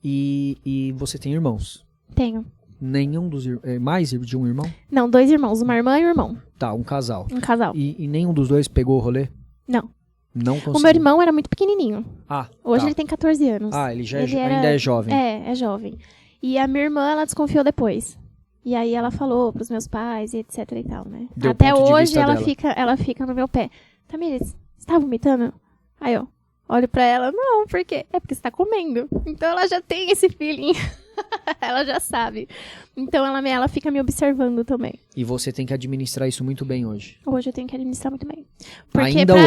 [SPEAKER 1] E você tem irmãos?
[SPEAKER 2] Tenho.
[SPEAKER 1] Nenhum dos mais de um irmão?
[SPEAKER 2] Não, 2 irmãos, uma irmã e um irmão.
[SPEAKER 1] Tá, um casal.
[SPEAKER 2] Um casal.
[SPEAKER 1] E nenhum dos dois pegou o rolê?
[SPEAKER 2] Não.
[SPEAKER 1] Não conseguiu.
[SPEAKER 2] O meu irmão era muito pequenininho.
[SPEAKER 1] Ah,
[SPEAKER 2] Hoje
[SPEAKER 1] tá.
[SPEAKER 2] ele tem 14 anos.
[SPEAKER 1] Ah, ele já
[SPEAKER 2] Ele
[SPEAKER 1] ainda é jovem.
[SPEAKER 2] É jovem. E a minha irmã, ela desconfiou depois. E aí ela falou pros meus pais e etc e tal, né?
[SPEAKER 1] Deu
[SPEAKER 2] Até
[SPEAKER 1] ponto de
[SPEAKER 2] hoje
[SPEAKER 1] vista
[SPEAKER 2] ela
[SPEAKER 1] dela.
[SPEAKER 2] fica no meu pé. Tamires, você tá vomitando? Aí eu olho pra ela, não, por quê? É porque você tá comendo. Então ela já tem esse feeling. Ela já sabe. Então ela fica me observando também.
[SPEAKER 1] E você tem que administrar isso muito bem hoje.
[SPEAKER 2] Hoje eu tenho que administrar muito bem.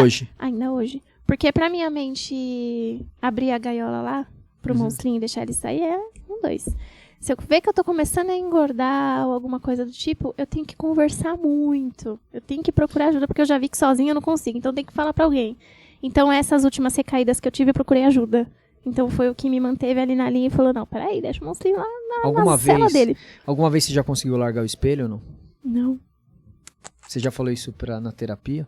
[SPEAKER 1] Hoje.
[SPEAKER 2] Ainda hoje. Porque pra minha mente abrir a gaiola lá, pro monstrinho e deixar ele sair, é 2. Se eu ver que eu tô começando a engordar ou alguma coisa do tipo, eu tenho que conversar muito. Eu tenho que procurar ajuda, porque eu já vi que sozinha eu não consigo. Então eu tenho que falar pra alguém. Então essas últimas recaídas que eu tive, eu procurei ajuda. Então foi o que me manteve ali na linha e falou, não, peraí, deixa o monstrinho lá na cela dele.
[SPEAKER 1] Alguma vez você já conseguiu largar o espelho ou não?
[SPEAKER 2] Não.
[SPEAKER 1] Você já falou isso na terapia?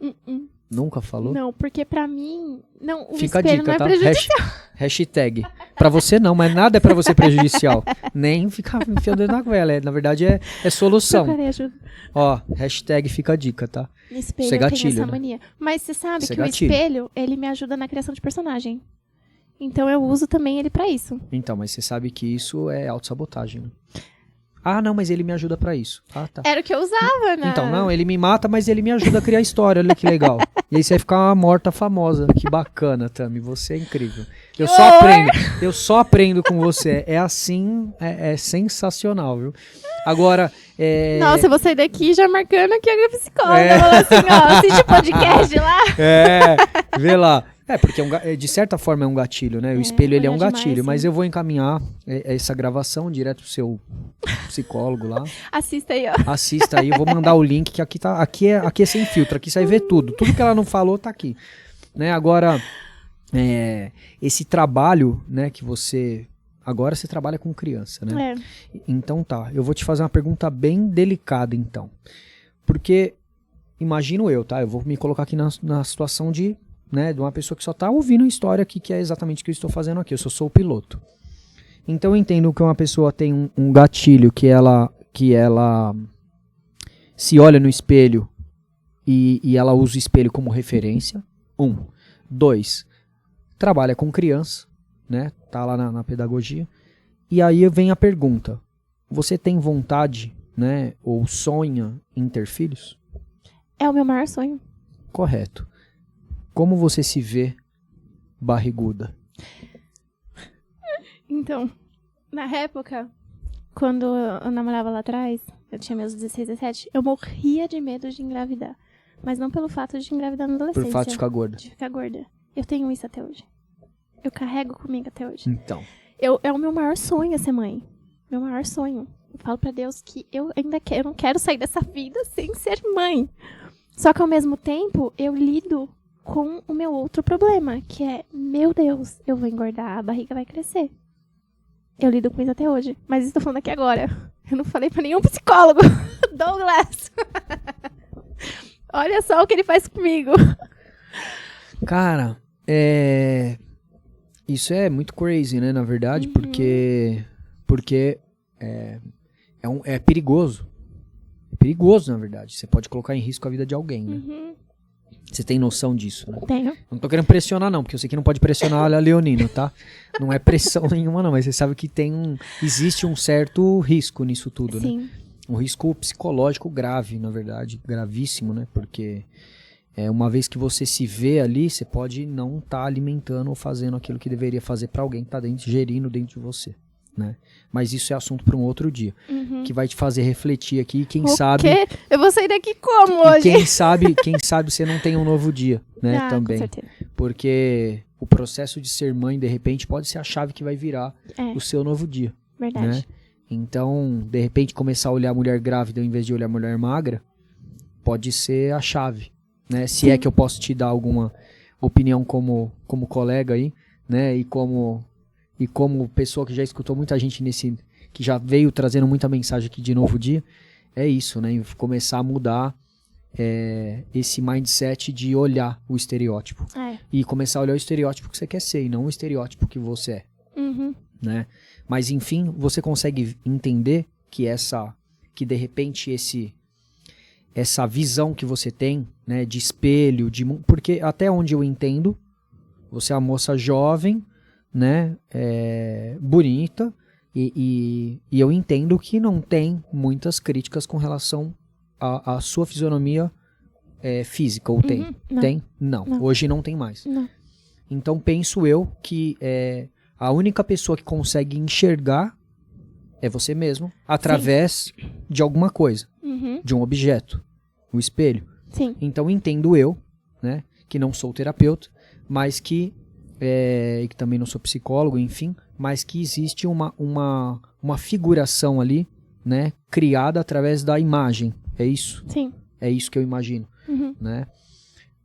[SPEAKER 1] Nunca falou?
[SPEAKER 2] Não, porque pra mim, não, o
[SPEAKER 1] Fica a
[SPEAKER 2] espelho
[SPEAKER 1] dica,
[SPEAKER 2] não é
[SPEAKER 1] tá?
[SPEAKER 2] prejudicial.
[SPEAKER 1] Hashtag. Pra você não, mas nada é pra você prejudicial. Nem ficar enfiando na goela. Na verdade é solução.
[SPEAKER 2] Procurei ajuda.
[SPEAKER 1] Ó, hashtag fica a dica, tá?
[SPEAKER 2] Espelho,
[SPEAKER 1] Isso é
[SPEAKER 2] eu tenho
[SPEAKER 1] gatilho,
[SPEAKER 2] essa
[SPEAKER 1] né?
[SPEAKER 2] mania. Mas você sabe
[SPEAKER 1] Isso é
[SPEAKER 2] que o
[SPEAKER 1] gatilho.
[SPEAKER 2] espelho, ele me ajuda na criação de personagem. Então eu uso também ele pra isso.
[SPEAKER 1] Então, mas você sabe que isso é autossabotagem, né? Ah, não, mas ele me ajuda pra isso. Ah, tá.
[SPEAKER 2] Era o que eu usava, né?
[SPEAKER 1] Então, não, ele me mata, mas ele me ajuda a criar história, olha que legal. E aí você vai ficar uma morta famosa. Que bacana, Tami, você é incrível. Eu só aprendo com você. É assim, é sensacional, viu? Agora,
[SPEAKER 2] Nossa, eu vou sair daqui já marcando aqui a psicóloga.
[SPEAKER 1] É.
[SPEAKER 2] Falando assim, ó, assiste o podcast lá.
[SPEAKER 1] Vê lá. Porque de certa forma é um gatilho, né? O espelho, ele é um
[SPEAKER 2] olhar demais,
[SPEAKER 1] gatilho.
[SPEAKER 2] sim.
[SPEAKER 1] Mas eu vou encaminhar essa gravação direto pro seu psicólogo lá.
[SPEAKER 2] Assista aí, ó.
[SPEAKER 1] Assista aí, eu vou mandar o link, que aqui é sem filtro, aqui você vai ver tudo. Tudo que ela não falou tá aqui. Né? Agora, esse trabalho, né, que você... Agora você trabalha com criança, né? Então tá, eu vou te fazer uma pergunta bem delicada, então. Porque, imagino eu, tá? Eu vou me colocar aqui na situação de uma pessoa que só tá ouvindo a história aqui, que é exatamente o que eu estou fazendo aqui. Eu sou o piloto. Então eu entendo que uma pessoa tem um gatilho que ela se olha no espelho e ela usa o espelho como referência. 2, trabalha com criança, né? Tá lá na pedagogia. E aí vem a pergunta: você tem vontade, né, ou sonha em ter filhos?
[SPEAKER 2] É o meu maior sonho.
[SPEAKER 1] Correto. Como você se vê barriguda?
[SPEAKER 2] Então, na época, quando eu namorava lá atrás, eu tinha meus 16, 17, eu morria de medo de engravidar. Mas não pelo fato de engravidar na adolescência.
[SPEAKER 1] Por fato de ficar gorda.
[SPEAKER 2] De ficar gorda. Eu tenho isso até hoje. Eu carrego comigo até hoje.
[SPEAKER 1] Então.
[SPEAKER 2] É o meu maior sonho ser mãe. Meu maior sonho. Eu falo pra Deus que eu não quero sair dessa vida sem ser mãe. Só que ao mesmo tempo, eu lido com o meu outro problema, que é, meu Deus, eu vou engordar, a barriga vai crescer. Eu lido com isso até hoje, mas estou falando aqui agora. Eu não falei pra nenhum psicólogo. Douglas! Olha só o que ele faz comigo.
[SPEAKER 1] Cara, isso é muito crazy, né, na verdade, porque é perigoso. É perigoso, na verdade. Você pode colocar em risco a vida de alguém, né? Você tem noção disso, né?
[SPEAKER 2] Tenho.
[SPEAKER 1] Não tô querendo pressionar, não, porque eu sei que não pode pressionar a Leonino, tá? Não é pressão nenhuma, não, mas você sabe que existe um certo risco nisso tudo,
[SPEAKER 2] Sim.
[SPEAKER 1] né? Um risco psicológico grave, na verdade, gravíssimo, né? Porque uma vez que você se vê ali, você pode não estar alimentando ou fazendo aquilo que deveria fazer para alguém que tá gerindo dentro de você, né? Mas isso é assunto para um outro dia, que vai te fazer refletir aqui, quem sabe...
[SPEAKER 2] O quê? Eu vou sair daqui como hoje?
[SPEAKER 1] Quem sabe você não tem um novo dia, né, também.
[SPEAKER 2] Com certeza.
[SPEAKER 1] Porque o processo de ser mãe, de repente, pode ser a chave que vai virar o seu novo dia.
[SPEAKER 2] Verdade.
[SPEAKER 1] Né? Então, de repente, começar a olhar a mulher grávida ao invés de olhar a mulher magra, pode ser a chave, né? Se é que eu posso te dar alguma opinião como colega aí, né? E como pessoa que já escutou muita gente que já veio trazendo muita mensagem aqui de novo dia, é isso, né? Começar a mudar esse mindset de olhar o estereótipo. E começar a olhar o estereótipo que você quer ser e não o estereótipo que você é. Né? Mas enfim, você consegue entender que de repente essa visão que você tem, né, de espelho, porque até onde eu entendo, você é uma moça jovem, né, bonita, e eu entendo que não tem muitas críticas com relação à sua fisionomia física, ou tem?
[SPEAKER 2] Não.
[SPEAKER 1] Tem? Não. Hoje não tem mais.
[SPEAKER 2] Não.
[SPEAKER 1] Então penso eu que a única pessoa que consegue enxergar é você mesmo, através de alguma coisa, de um objeto, o espelho.
[SPEAKER 2] Sim.
[SPEAKER 1] Então entendo eu, né, que não sou terapeuta, mas que também não sou psicólogo, enfim, mas que existe uma figuração ali, né, criada através da imagem. É isso?
[SPEAKER 2] Sim.
[SPEAKER 1] É isso que eu imagino, né?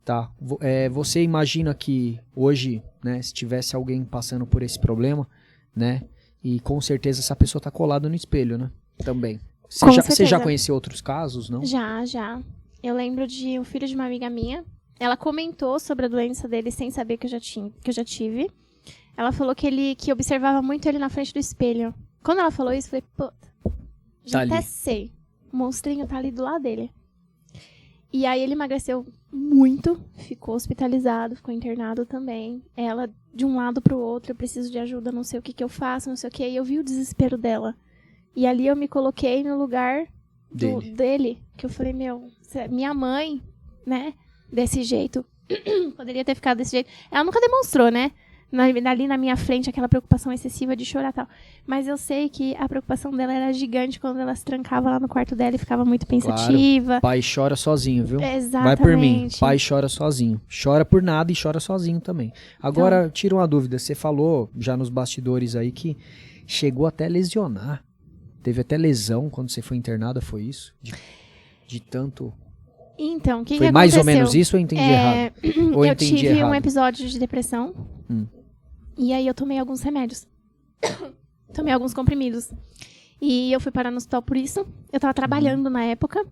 [SPEAKER 1] Tá. Você imagina que hoje, né, se tivesse alguém passando por esse problema, né, e com certeza essa pessoa tá colada no espelho, né? Também. Você já conheceu outros casos, não?
[SPEAKER 2] Já. Eu lembro de um filho de uma amiga minha. Ela comentou sobre a doença dele sem saber que eu já tive. Ela falou que observava muito ele na frente do espelho. Quando ela falou isso, eu falei, puta, já até sei. O monstrinho tá ali do lado dele. E aí ele emagreceu muito, ficou hospitalizado, ficou internado também. Ela, de um lado pro outro, eu preciso de ajuda, não sei o que eu faço, não sei o que. E eu vi o desespero dela. E ali eu me coloquei no lugar dele. Que eu falei, minha mãe, né, desse jeito, poderia ter ficado desse jeito. Ela nunca demonstrou, né, ali na minha frente, aquela preocupação excessiva de chorar e tal. Mas eu sei que a preocupação dela era gigante quando ela se trancava lá no quarto dela e ficava muito pensativa.
[SPEAKER 1] Claro. Pai chora sozinho, viu?
[SPEAKER 2] Exatamente.
[SPEAKER 1] Vai por mim. Pai chora sozinho. Chora por nada e chora sozinho também. Agora, então, tira uma dúvida. Você falou já nos bastidores aí que chegou até a lesionar. Teve até lesão quando você foi internada, foi isso? De tanto...
[SPEAKER 2] Então, o que
[SPEAKER 1] foi
[SPEAKER 2] aconteceu?
[SPEAKER 1] Mais ou menos isso ou eu entendi errado? Ou
[SPEAKER 2] eu tive um episódio de depressão. E aí eu tomei alguns remédios. Tomei alguns comprimidos. E eu fui parar no hospital por isso. Eu tava trabalhando na época.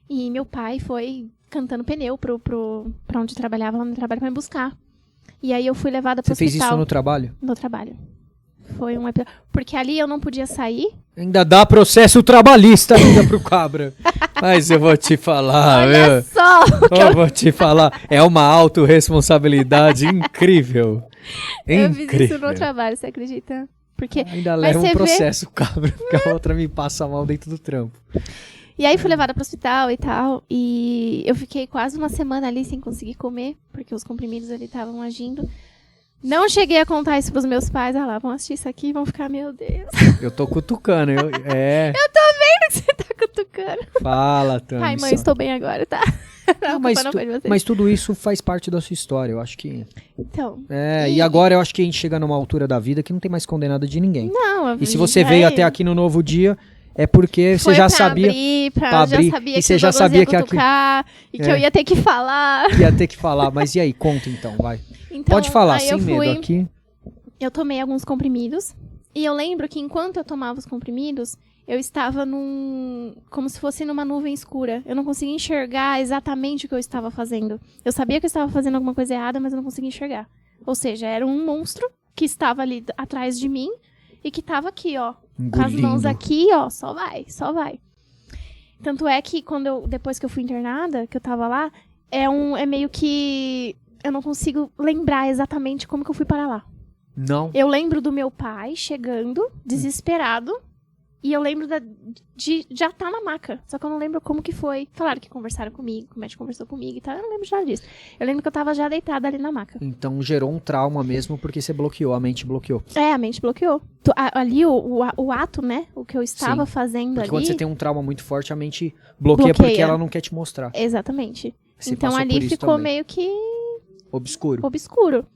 [SPEAKER 2] E meu pai foi cantando pneu pra onde trabalhava, lá no trabalho, pra me buscar. E aí eu fui levada pro hospital.
[SPEAKER 1] Você fez isso no trabalho?
[SPEAKER 2] No trabalho. Foi um episódio. Porque ali eu não podia sair.
[SPEAKER 1] Ainda dá processo trabalhista ainda pro cabra. Mas eu vou te falar,
[SPEAKER 2] Olha só!
[SPEAKER 1] Eu vou te falar. É uma autorresponsabilidade incrível.
[SPEAKER 2] Eu fiz isso no trabalho, você acredita? Porque
[SPEAKER 1] ainda leva um processo, cabra, porque a outra me passa mal dentro do trampo.
[SPEAKER 2] E aí fui levada pro hospital e tal. E eu fiquei quase uma semana ali sem conseguir comer, porque os comprimidos ali estavam agindo. Não cheguei a contar isso pros meus pais. Ah lá, vão assistir isso aqui e vão ficar, meu Deus.
[SPEAKER 1] Eu tô cutucando, Eu tô
[SPEAKER 2] vendo que você tá cutucando.
[SPEAKER 1] Fala, Tami.
[SPEAKER 2] Ai, mãe, estou bem agora, tá?
[SPEAKER 1] Não, mas tudo isso faz parte da sua história, eu acho que...
[SPEAKER 2] Então...
[SPEAKER 1] E agora eu acho que a gente chega numa altura da vida que não tem mais condenado de ninguém.
[SPEAKER 2] Não,
[SPEAKER 1] e se você veio até aqui no Novo Dia, é porque você já sabia...
[SPEAKER 2] Já sabia
[SPEAKER 1] e você já sabia que aqui...
[SPEAKER 2] E que eu ia ter que falar.
[SPEAKER 1] Ia ter que falar, mas e aí? Conta então, vai.
[SPEAKER 2] Então,
[SPEAKER 1] pode falar, sem medo aqui.
[SPEAKER 2] Eu tomei alguns comprimidos. E eu lembro que enquanto eu tomava os comprimidos, eu estava como se fosse numa nuvem escura. Eu não conseguia enxergar exatamente o que eu estava fazendo. Eu sabia que eu estava fazendo alguma coisa errada, mas eu não conseguia enxergar. Ou seja, era um monstro que estava ali atrás de mim e que estava aqui, ó.
[SPEAKER 1] Engolindo.
[SPEAKER 2] Com as mãos aqui, ó. Só vai. Tanto é que depois que eu fui internada, que eu tava lá, é meio que... Eu não consigo lembrar exatamente como que eu fui para lá.
[SPEAKER 1] Não.
[SPEAKER 2] Eu lembro do meu pai chegando, desesperado. E eu lembro de já estar na maca. Só que eu não lembro como que foi. Falaram que conversaram comigo, que o médico conversou comigo e tal. Eu não lembro de nada disso. Eu lembro que eu tava já deitada ali na maca.
[SPEAKER 1] Então gerou um trauma mesmo porque você bloqueou, a mente bloqueou.
[SPEAKER 2] A mente bloqueou. Ali o ato, né? O que eu estava fazendo
[SPEAKER 1] porque
[SPEAKER 2] ali...
[SPEAKER 1] quando você tem um trauma muito forte, a mente bloqueia porque ela não quer te mostrar.
[SPEAKER 2] Exatamente.
[SPEAKER 1] Você
[SPEAKER 2] então ali ficou
[SPEAKER 1] também.
[SPEAKER 2] meio que...
[SPEAKER 1] Obscuro.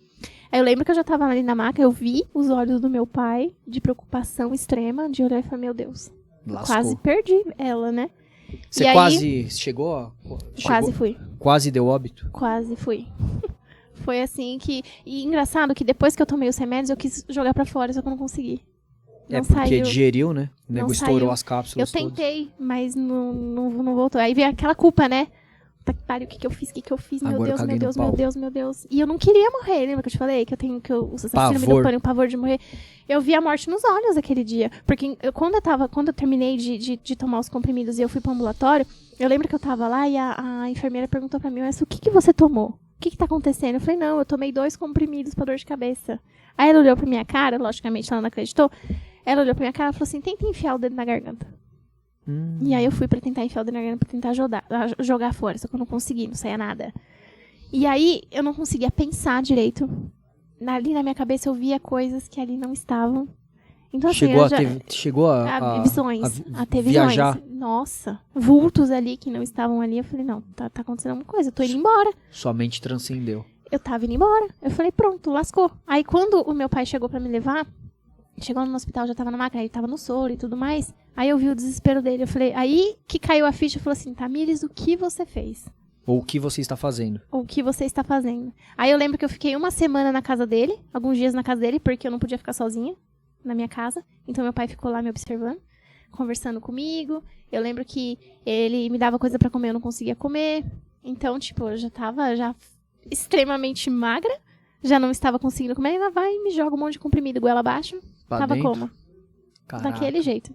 [SPEAKER 2] Aí eu lembro que eu já tava ali na maca, eu vi os olhos do meu pai, de preocupação extrema, de olhar e falar, meu Deus, quase perdi ela, né?
[SPEAKER 1] Você quase chegou?
[SPEAKER 2] Quase fui.
[SPEAKER 1] Quase deu óbito?
[SPEAKER 2] Quase fui. Foi assim que... E engraçado que depois que eu tomei os remédios, eu quis jogar pra fora, só que eu não consegui. Não
[SPEAKER 1] porque
[SPEAKER 2] saiu.
[SPEAKER 1] digeriu, né? O nego
[SPEAKER 2] Não
[SPEAKER 1] estourou
[SPEAKER 2] saiu.
[SPEAKER 1] as cápsulas
[SPEAKER 2] Eu tentei, mas não voltou. Aí veio aquela culpa, né? Puta que pariu, o que eu fiz? Meu
[SPEAKER 1] Agora eu
[SPEAKER 2] Deus,
[SPEAKER 1] caguei
[SPEAKER 2] meu
[SPEAKER 1] no
[SPEAKER 2] Deus,
[SPEAKER 1] pau.
[SPEAKER 2] meu Deus, meu Deus. E eu não queria morrer, lembra que eu te falei? Que o síndrome do
[SPEAKER 1] Pavor.
[SPEAKER 2] pânico, pavor de morrer. Eu vi a morte nos olhos aquele dia. Porque quando eu terminei de tomar os comprimidos e eu fui pro ambulatório, eu lembro que eu tava lá e a enfermeira perguntou pra mim, mas o que você tomou? O que tá acontecendo? Eu falei, não, eu tomei 2 comprimidos pra dor de cabeça. Aí ela olhou pra minha cara, logicamente ela não acreditou. Ela olhou pra minha cara e falou assim, tenta enfiar o dedo na garganta. E aí eu fui pra tentar enfiar o dedo na garganta, pra tentar jogar fora, só que eu não consegui, não saía nada. E aí eu não conseguia pensar direito. Ali na minha cabeça eu via coisas que ali não estavam. Então assim,
[SPEAKER 1] Chegou a
[SPEAKER 2] visões, a ter
[SPEAKER 1] viajar.
[SPEAKER 2] visões. Nossa, vultos ali que não estavam ali. Eu falei, não, tá acontecendo alguma coisa, eu tô indo embora.
[SPEAKER 1] Sua mente transcendeu.
[SPEAKER 2] Eu tava indo embora. Eu falei, pronto, lascou. Aí quando o meu pai chegou pra me levar, chegou no hospital, já tava na máquina, ele tava no soro e tudo mais. Aí eu vi o desespero dele. Eu falei, aí que caiu a ficha, falou assim, Tamires, o que você fez?
[SPEAKER 1] Ou o que você está fazendo?
[SPEAKER 2] O que você está fazendo? Aí eu lembro que eu fiquei 1 semana na casa dele, alguns dias na casa dele, porque eu não podia ficar sozinha na minha casa. Então meu pai ficou lá me observando, conversando comigo. Eu lembro que ele me dava coisa pra comer, eu não conseguia comer. Então, tipo, eu já tava extremamente magra, já não estava conseguindo comer. Ela vai e me joga um monte de comprimido, goela abaixo.
[SPEAKER 1] Pra
[SPEAKER 2] Tava
[SPEAKER 1] dentro?
[SPEAKER 2] como?
[SPEAKER 1] Caraca.
[SPEAKER 2] Daquele jeito.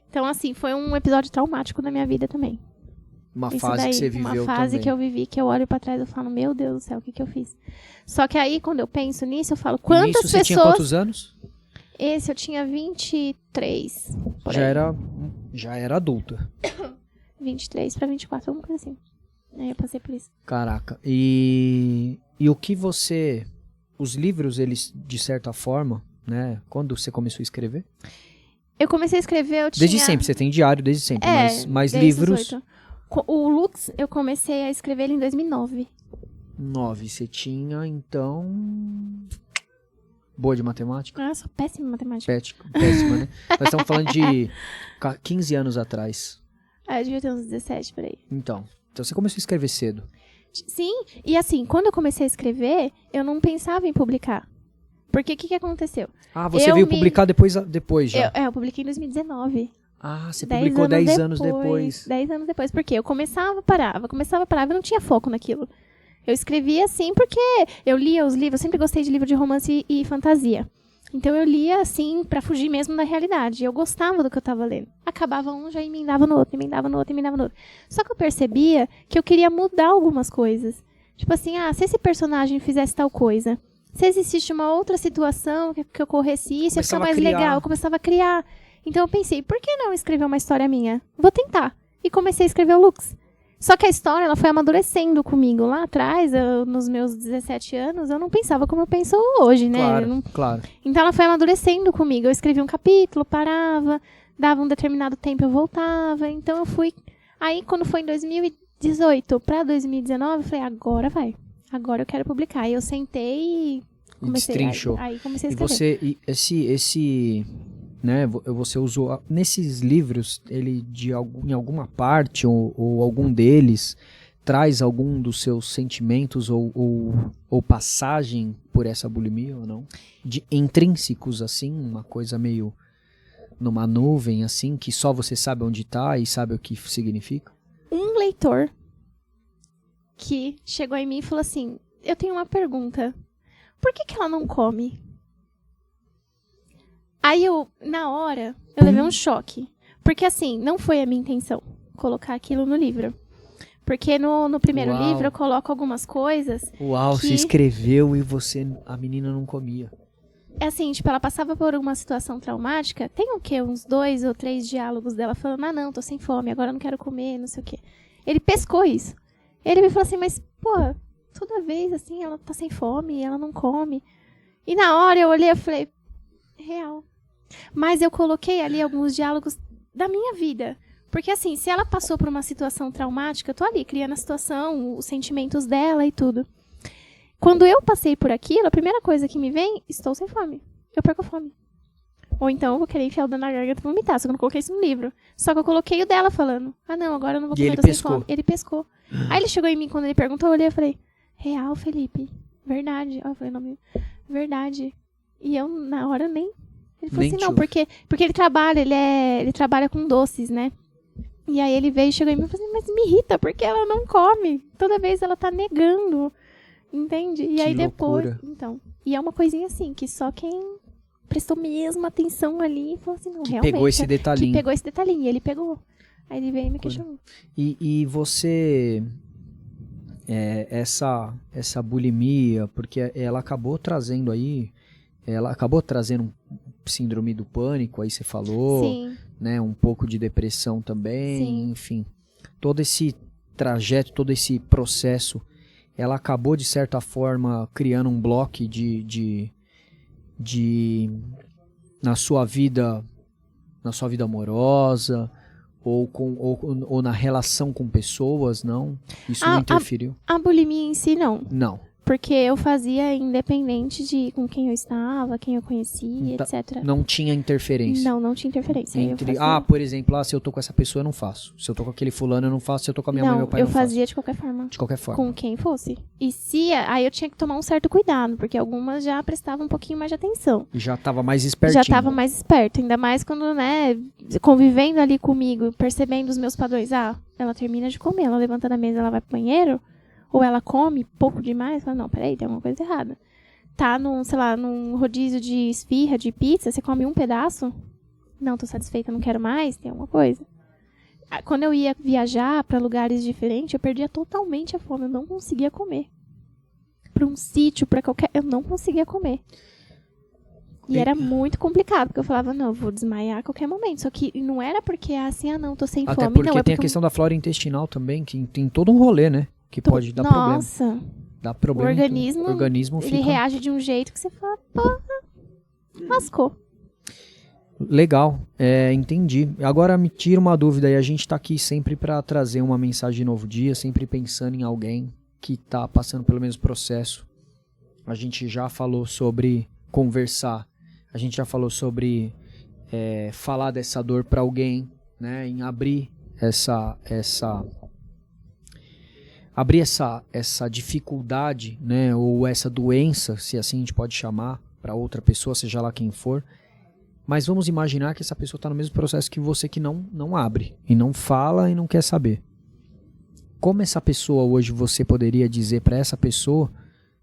[SPEAKER 2] Então, assim, foi um episódio traumático na minha vida também.
[SPEAKER 1] Uma
[SPEAKER 2] Isso
[SPEAKER 1] fase
[SPEAKER 2] daí,
[SPEAKER 1] que você viveu
[SPEAKER 2] uma fase
[SPEAKER 1] também.
[SPEAKER 2] que eu vivi, que eu olho pra trás e falo, meu Deus do céu, o que eu fiz? Só que aí, quando eu penso nisso, eu falo,
[SPEAKER 1] E
[SPEAKER 2] quantas
[SPEAKER 1] nisso
[SPEAKER 2] pessoas...
[SPEAKER 1] você tinha quantos anos?
[SPEAKER 2] Esse eu tinha 23. Por
[SPEAKER 1] Já
[SPEAKER 2] aí.
[SPEAKER 1] era adulta.
[SPEAKER 2] 23 pra 24, alguma coisa assim. Aí eu passei por isso.
[SPEAKER 1] Caraca. E o que você... Os livros, eles, de certa forma, né? Quando você começou a escrever?
[SPEAKER 2] Eu comecei a escrever, eu tinha...
[SPEAKER 1] Desde sempre, você tem diário desde sempre. Mas
[SPEAKER 2] desde
[SPEAKER 1] livros...
[SPEAKER 2] 18. O Lux, eu comecei a escrever ele em 2009.
[SPEAKER 1] 9. Você tinha, então... Boa de matemática?
[SPEAKER 2] Ah, eu sou péssima em matemática.
[SPEAKER 1] Péssima, né? Nós estamos falando de 15 anos atrás.
[SPEAKER 2] Ah, eu devia ter uns 17 por aí.
[SPEAKER 1] Então você começou a escrever cedo.
[SPEAKER 2] Sim, e assim, quando eu comecei a escrever, eu não pensava em publicar. Porque o que aconteceu?
[SPEAKER 1] Ah, você veio publicar depois já.
[SPEAKER 2] Eu publiquei em 2019.
[SPEAKER 1] Ah, você publicou 10 anos depois.
[SPEAKER 2] 10 anos depois, porque eu começava, parava, eu não tinha foco naquilo. Eu escrevia assim porque eu lia os livros, eu sempre gostei de livro de romance e fantasia. Então eu lia assim pra fugir mesmo da realidade. Eu gostava do que eu tava lendo. Acabava um, já emendava no outro, emendava no outro, emendava no outro. Só que eu percebia que eu queria mudar algumas coisas. Tipo assim, se esse personagem fizesse tal coisa, se existisse uma outra situação que ocorresse isso, ia ficar mais legal. Eu começava a criar. Então eu pensei, por que não escrever uma história minha? Vou tentar. E comecei a escrever o Lux. Só que a história, ela foi amadurecendo comigo. Lá atrás, nos meus 17 anos, eu não pensava como eu penso hoje, né?
[SPEAKER 1] Claro.
[SPEAKER 2] Então ela foi amadurecendo comigo. Eu escrevia um capítulo, parava, dava um determinado tempo, eu voltava. Então eu fui... Aí, quando foi em 2018 para 2019, eu falei, agora vai. Agora eu quero publicar. Aí eu sentei e comecei. Aí comecei a escrever.
[SPEAKER 1] E você... Né, você usou nesses livros, ele em alguma parte ou algum deles traz algum dos seus sentimentos ou passagem por essa bulimia ou não? De intrínsecos assim, uma coisa meio numa nuvem assim, que só você sabe onde tá e sabe o que significa?
[SPEAKER 2] Um leitor que chegou em mim e falou assim, eu tenho uma pergunta, por que ela não come? Aí na hora, eu levei um choque. Porque assim, não foi a minha intenção colocar aquilo no livro. Porque no primeiro livro eu coloco algumas coisas.
[SPEAKER 1] Uau, você escreveu e a menina não comia.
[SPEAKER 2] É assim, tipo, ela passava por uma situação traumática. Tem o quê? Uns 2 ou 3 diálogos dela falando, não, tô sem fome, agora eu não quero comer, não sei o quê. Ele pescou isso. Ele me falou assim, mas, pô, toda vez assim, ela tá sem fome, ela não come. E na hora eu olhei e falei, real. Mas eu coloquei ali alguns diálogos da minha vida. Porque assim, se ela passou por uma situação traumática, eu tô ali criando a situação, os sentimentos dela e tudo. Quando eu passei por aquilo, a primeira coisa que me vem, estou sem fome. Eu perco a fome. Ou então eu vou querer enfiar o dedo na garganta e vomitar, só que eu não coloquei isso no livro. Só que eu coloquei o dela falando, não, agora eu não vou comer, tô sem fome. Ele pescou. Aí ele chegou em mim, quando ele perguntou, eu olhei e falei, real, Felipe, verdade. Aí eu falei, não, verdade. E eu, na hora, Ele falou
[SPEAKER 1] Nem
[SPEAKER 2] assim, não,
[SPEAKER 1] te ouve.
[SPEAKER 2] porque ele trabalha com doces, né? E aí ele veio e chegou em mim e falou assim, mas me irrita, porque ela não come. Toda vez ela tá negando, entende? E
[SPEAKER 1] Que
[SPEAKER 2] aí depois,
[SPEAKER 1] loucura.
[SPEAKER 2] então, e é uma coisinha assim, que só quem prestou mesmo atenção ali, falou assim, não,
[SPEAKER 1] Que
[SPEAKER 2] realmente.
[SPEAKER 1] pegou esse detalhinho.
[SPEAKER 2] Que pegou esse detalhinho, e ele pegou. Aí ele veio e me questionou.
[SPEAKER 1] E você, essa bulimia, porque ela acabou trazendo um síndrome do pânico, aí você falou,
[SPEAKER 2] Sim,
[SPEAKER 1] né, um pouco de depressão também,
[SPEAKER 2] Sim.
[SPEAKER 1] enfim. Todo esse trajeto, todo esse processo, ela acabou, de certa forma, criando um bloco na sua vida amorosa, ou na relação com pessoas, não? Isso não interferiu?
[SPEAKER 2] a bulimia em si não.
[SPEAKER 1] Não.
[SPEAKER 2] Porque eu fazia independente de com quem eu estava, quem eu conhecia,
[SPEAKER 1] Tá-
[SPEAKER 2] etc.
[SPEAKER 1] Não tinha interferência.
[SPEAKER 2] Não tinha interferência. Aí eu
[SPEAKER 1] Entre,
[SPEAKER 2] fazia-
[SPEAKER 1] por exemplo, se eu tô com essa pessoa, eu não faço. Se eu tô com aquele fulano, eu não faço. Se eu tô com a minha mãe e meu pai, eu
[SPEAKER 2] eu
[SPEAKER 1] não faço.
[SPEAKER 2] fazia de qualquer forma.
[SPEAKER 1] De qualquer forma.
[SPEAKER 2] Com quem fosse. E se... Aí eu tinha que tomar um certo cuidado, porque algumas já prestavam um pouquinho mais de atenção.
[SPEAKER 1] E já tava mais espertinho.
[SPEAKER 2] Já tava mais esperto, ainda mais quando, né, convivendo ali comigo, percebendo os meus padrões. Ah, ela termina de comer, ela levanta da mesa, ela vai pro banheiro, ou ela come pouco demais, fala, não, peraí, tem alguma coisa errada. Tá num rodízio de esfirra, de pizza, você come um pedaço? Não, tô satisfeita, não quero mais, tem alguma coisa. Quando eu ia viajar pra lugares diferentes, eu perdia totalmente a fome, eu não conseguia comer. Pra um sítio, pra qualquer... Eu não conseguia comer. E era muito complicado, porque eu falava, não, eu vou desmaiar a qualquer momento. Só que não era porque, não, tô sem
[SPEAKER 1] Até
[SPEAKER 2] fome.
[SPEAKER 1] porque
[SPEAKER 2] Não, é
[SPEAKER 1] tem a
[SPEAKER 2] porque
[SPEAKER 1] questão da flora intestinal também, que tem todo um rolê, né? Que pode dar problema.
[SPEAKER 2] Nossa,
[SPEAKER 1] Dá
[SPEAKER 2] o
[SPEAKER 1] problema.
[SPEAKER 2] organismo,
[SPEAKER 1] O organismo
[SPEAKER 2] ele
[SPEAKER 1] fica...
[SPEAKER 2] reage de um jeito que você fala, porra, lascou.
[SPEAKER 1] Legal, entendi. Agora me tira uma dúvida aí, a gente tá aqui sempre pra trazer uma mensagem de novo dia, sempre pensando em alguém que tá passando pelo mesmo processo. A gente já falou sobre conversar, a gente já falou sobre falar dessa dor pra alguém, né, em abrir essa dificuldade, né, ou essa doença, se assim a gente pode chamar, pra outra pessoa, seja lá quem for. Mas vamos imaginar que essa pessoa está no mesmo processo que você, que não abre, e não fala e não quer saber. Como essa pessoa hoje, você poderia dizer para essa pessoa,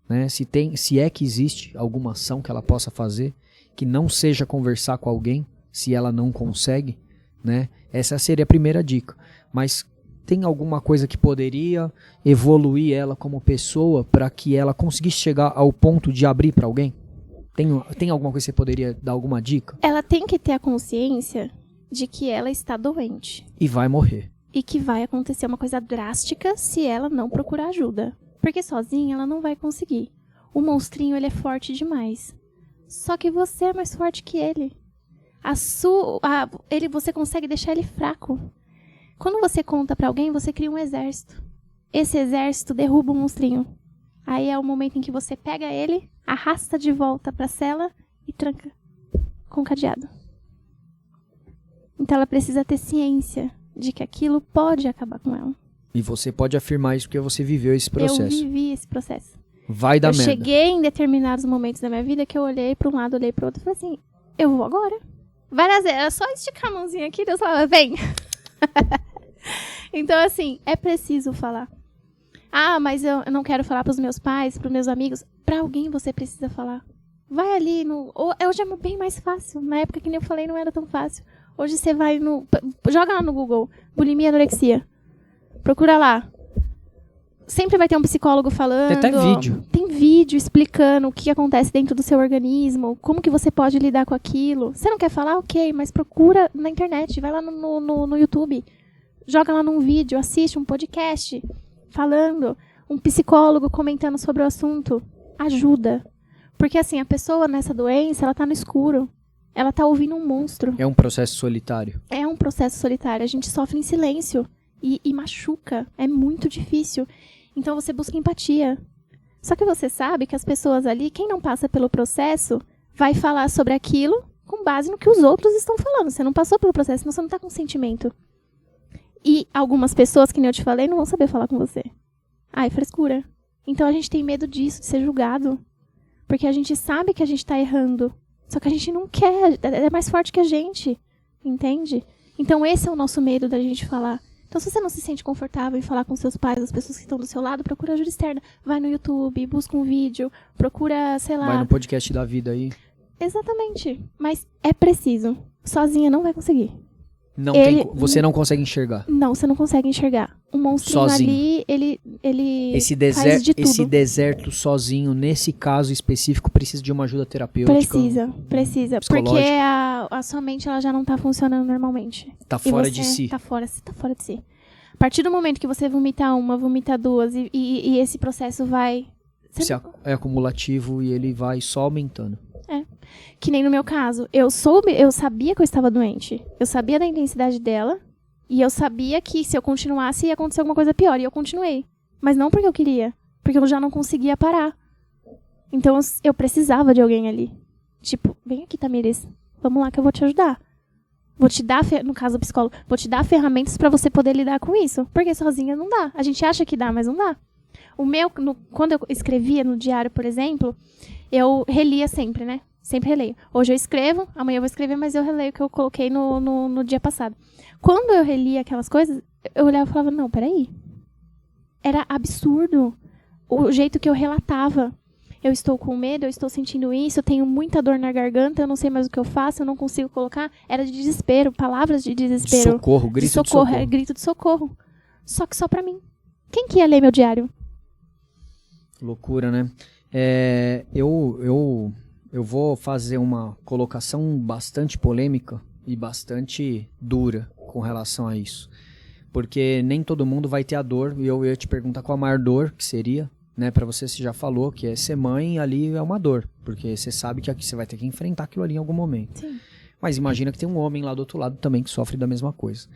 [SPEAKER 1] né, se é que existe alguma ação que ela possa fazer, que não seja conversar com alguém, se ela não consegue, né? Essa seria a primeira dica. Mas tem alguma coisa que poderia evoluir ela como pessoa para que ela conseguisse chegar ao ponto de abrir para alguém? Tem alguma coisa que você poderia dar alguma dica?
[SPEAKER 2] Ela tem que ter a consciência de que ela está doente.
[SPEAKER 1] E vai morrer.
[SPEAKER 2] E que vai acontecer uma coisa drástica se ela não procurar ajuda. Porque sozinha ela não vai conseguir. O monstrinho, ele é forte demais. Só que você é mais forte que ele. Você consegue deixar ele fraco. Quando você conta pra alguém, você cria um exército. Esse exército derruba o monstrinho. Aí é o momento em que você pega ele, arrasta de volta pra cela e tranca com cadeado. Então ela precisa ter ciência de que aquilo pode acabar com ela.
[SPEAKER 1] E você pode afirmar isso porque você viveu esse processo.
[SPEAKER 2] Eu vivi esse processo.
[SPEAKER 1] Vai dar
[SPEAKER 2] Eu
[SPEAKER 1] merda.
[SPEAKER 2] cheguei em determinados momentos da minha vida que eu olhei pra um lado, olhei pro outro e falei assim, eu vou agora. Várias vezes, era só esticar a mãozinha aqui e Deus falava, vem. Então assim, é preciso falar. Ah, mas eu não quero falar pros meus pais, pros meus amigos. Pra alguém você precisa falar. Vai ali no... Hoje é bem mais fácil. Na época que nem eu falei, não era tão fácil. Hoje você vai no... Joga lá no Google. Bulimia, anorexia. Procura lá. Sempre vai ter um psicólogo falando.
[SPEAKER 1] Tem até vídeo.
[SPEAKER 2] Tem vídeo explicando o que acontece dentro do seu organismo. Como que você pode lidar com aquilo. Você não quer falar? Ok, mas procura na internet. Vai lá no YouTube. Joga lá num vídeo. Assiste um podcast falando, um psicólogo comentando sobre o assunto, ajuda. Porque assim, a pessoa nessa doença, ela tá no escuro. Ela tá ouvindo um monstro.
[SPEAKER 1] É um processo solitário.
[SPEAKER 2] É um processo solitário. A gente sofre em silêncio e machuca. É muito difícil. Então você busca empatia. Só que você sabe que as pessoas ali, quem não passa pelo processo, vai falar sobre aquilo com base no que os outros estão falando. Você não passou pelo processo, senão você não tá com sentimento. E algumas pessoas, que nem eu te falei, não vão saber falar com você. Ai, frescura. Então a gente tem medo disso, de ser julgado. Porque a gente sabe que a gente tá errando. Só que a gente não quer, é mais forte que a gente, entende? Então esse é o nosso medo da gente falar. Então se você não se sente confortável em falar com seus pais, as pessoas que estão do seu lado, procura ajuda externa. Vai no YouTube, busca um vídeo, procura, sei lá...
[SPEAKER 1] Vai no podcast da vida aí.
[SPEAKER 2] Exatamente. Mas é preciso. Sozinha não vai conseguir.
[SPEAKER 1] Você não consegue enxergar.
[SPEAKER 2] Não, você não consegue enxergar. O monstrinho
[SPEAKER 1] Sozinho.
[SPEAKER 2] ali, ele
[SPEAKER 1] Esse
[SPEAKER 2] faz de tudo.
[SPEAKER 1] Esse deserto sozinho, nesse caso específico, precisa de uma ajuda terapêutica.
[SPEAKER 2] Precisa.
[SPEAKER 1] Psicológica.
[SPEAKER 2] Porque a sua mente ela já não tá funcionando normalmente.
[SPEAKER 1] Tá fora de si.
[SPEAKER 2] Tá fora de si. A partir do momento que você vomita uma, vomita duas, e esse processo vai...
[SPEAKER 1] É acumulativo e ele vai só aumentando.
[SPEAKER 2] Que nem no meu caso. Eu sabia que eu estava doente. Eu sabia da intensidade dela. E eu sabia que se eu continuasse ia acontecer alguma coisa pior. E eu continuei. Mas não porque eu queria. Porque eu já não conseguia parar. Então eu precisava de alguém ali. Tipo, vem aqui, Tamires. Vamos lá que eu vou te ajudar. Vou te dar, no caso psicólogo, vou te dar ferramentas pra você poder lidar com isso. Porque sozinha não dá. A gente acha que dá, mas não dá. Quando eu escrevia no diário, por exemplo, eu relia sempre, né? Sempre releio. Hoje eu escrevo, amanhã eu vou escrever, mas eu releio o que eu coloquei no dia passado. Quando eu relia aquelas coisas, eu olhava e falava, não, peraí. Era absurdo o jeito que eu relatava. Eu estou com medo, eu estou sentindo isso, eu tenho muita dor na garganta, eu não sei mais o que eu faço, eu não consigo colocar. Era de desespero, palavras de desespero.
[SPEAKER 1] Socorro, grito de socorro.
[SPEAKER 2] Era grito de socorro. Só que só pra mim. Quem que ia ler meu diário?
[SPEAKER 1] Loucura, né? Eu vou fazer uma colocação bastante polêmica e bastante dura com relação a isso. Porque nem todo mundo vai ter a dor, e eu ia te perguntar qual a maior dor que seria, né? Pra você já falou que é ser mãe, ali é uma dor, porque você sabe que aqui você vai ter que enfrentar aquilo ali em algum momento. Sim. Mas imagina que tem um homem lá do outro lado também que sofre da mesma coisa.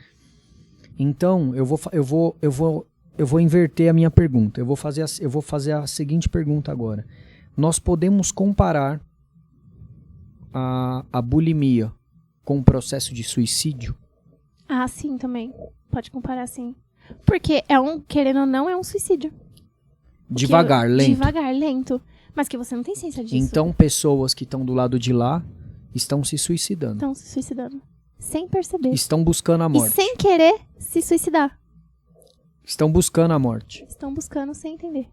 [SPEAKER 1] Então, eu vou inverter a minha pergunta. Eu vou fazer a seguinte pergunta agora. Nós podemos comparar a bulimia com o processo de suicídio?
[SPEAKER 2] Ah, sim, também. Pode comparar, sim. Porque querendo ou não, é um suicídio.
[SPEAKER 1] Devagar, lento.
[SPEAKER 2] Devagar, lento. Mas que você não tem ciência disso.
[SPEAKER 1] Então, pessoas que estão do lado de lá estão se suicidando.
[SPEAKER 2] Estão se suicidando. Sem perceber.
[SPEAKER 1] Estão buscando a morte.
[SPEAKER 2] E sem querer se suicidar.
[SPEAKER 1] Estão buscando a morte.
[SPEAKER 2] Estão buscando sem entender.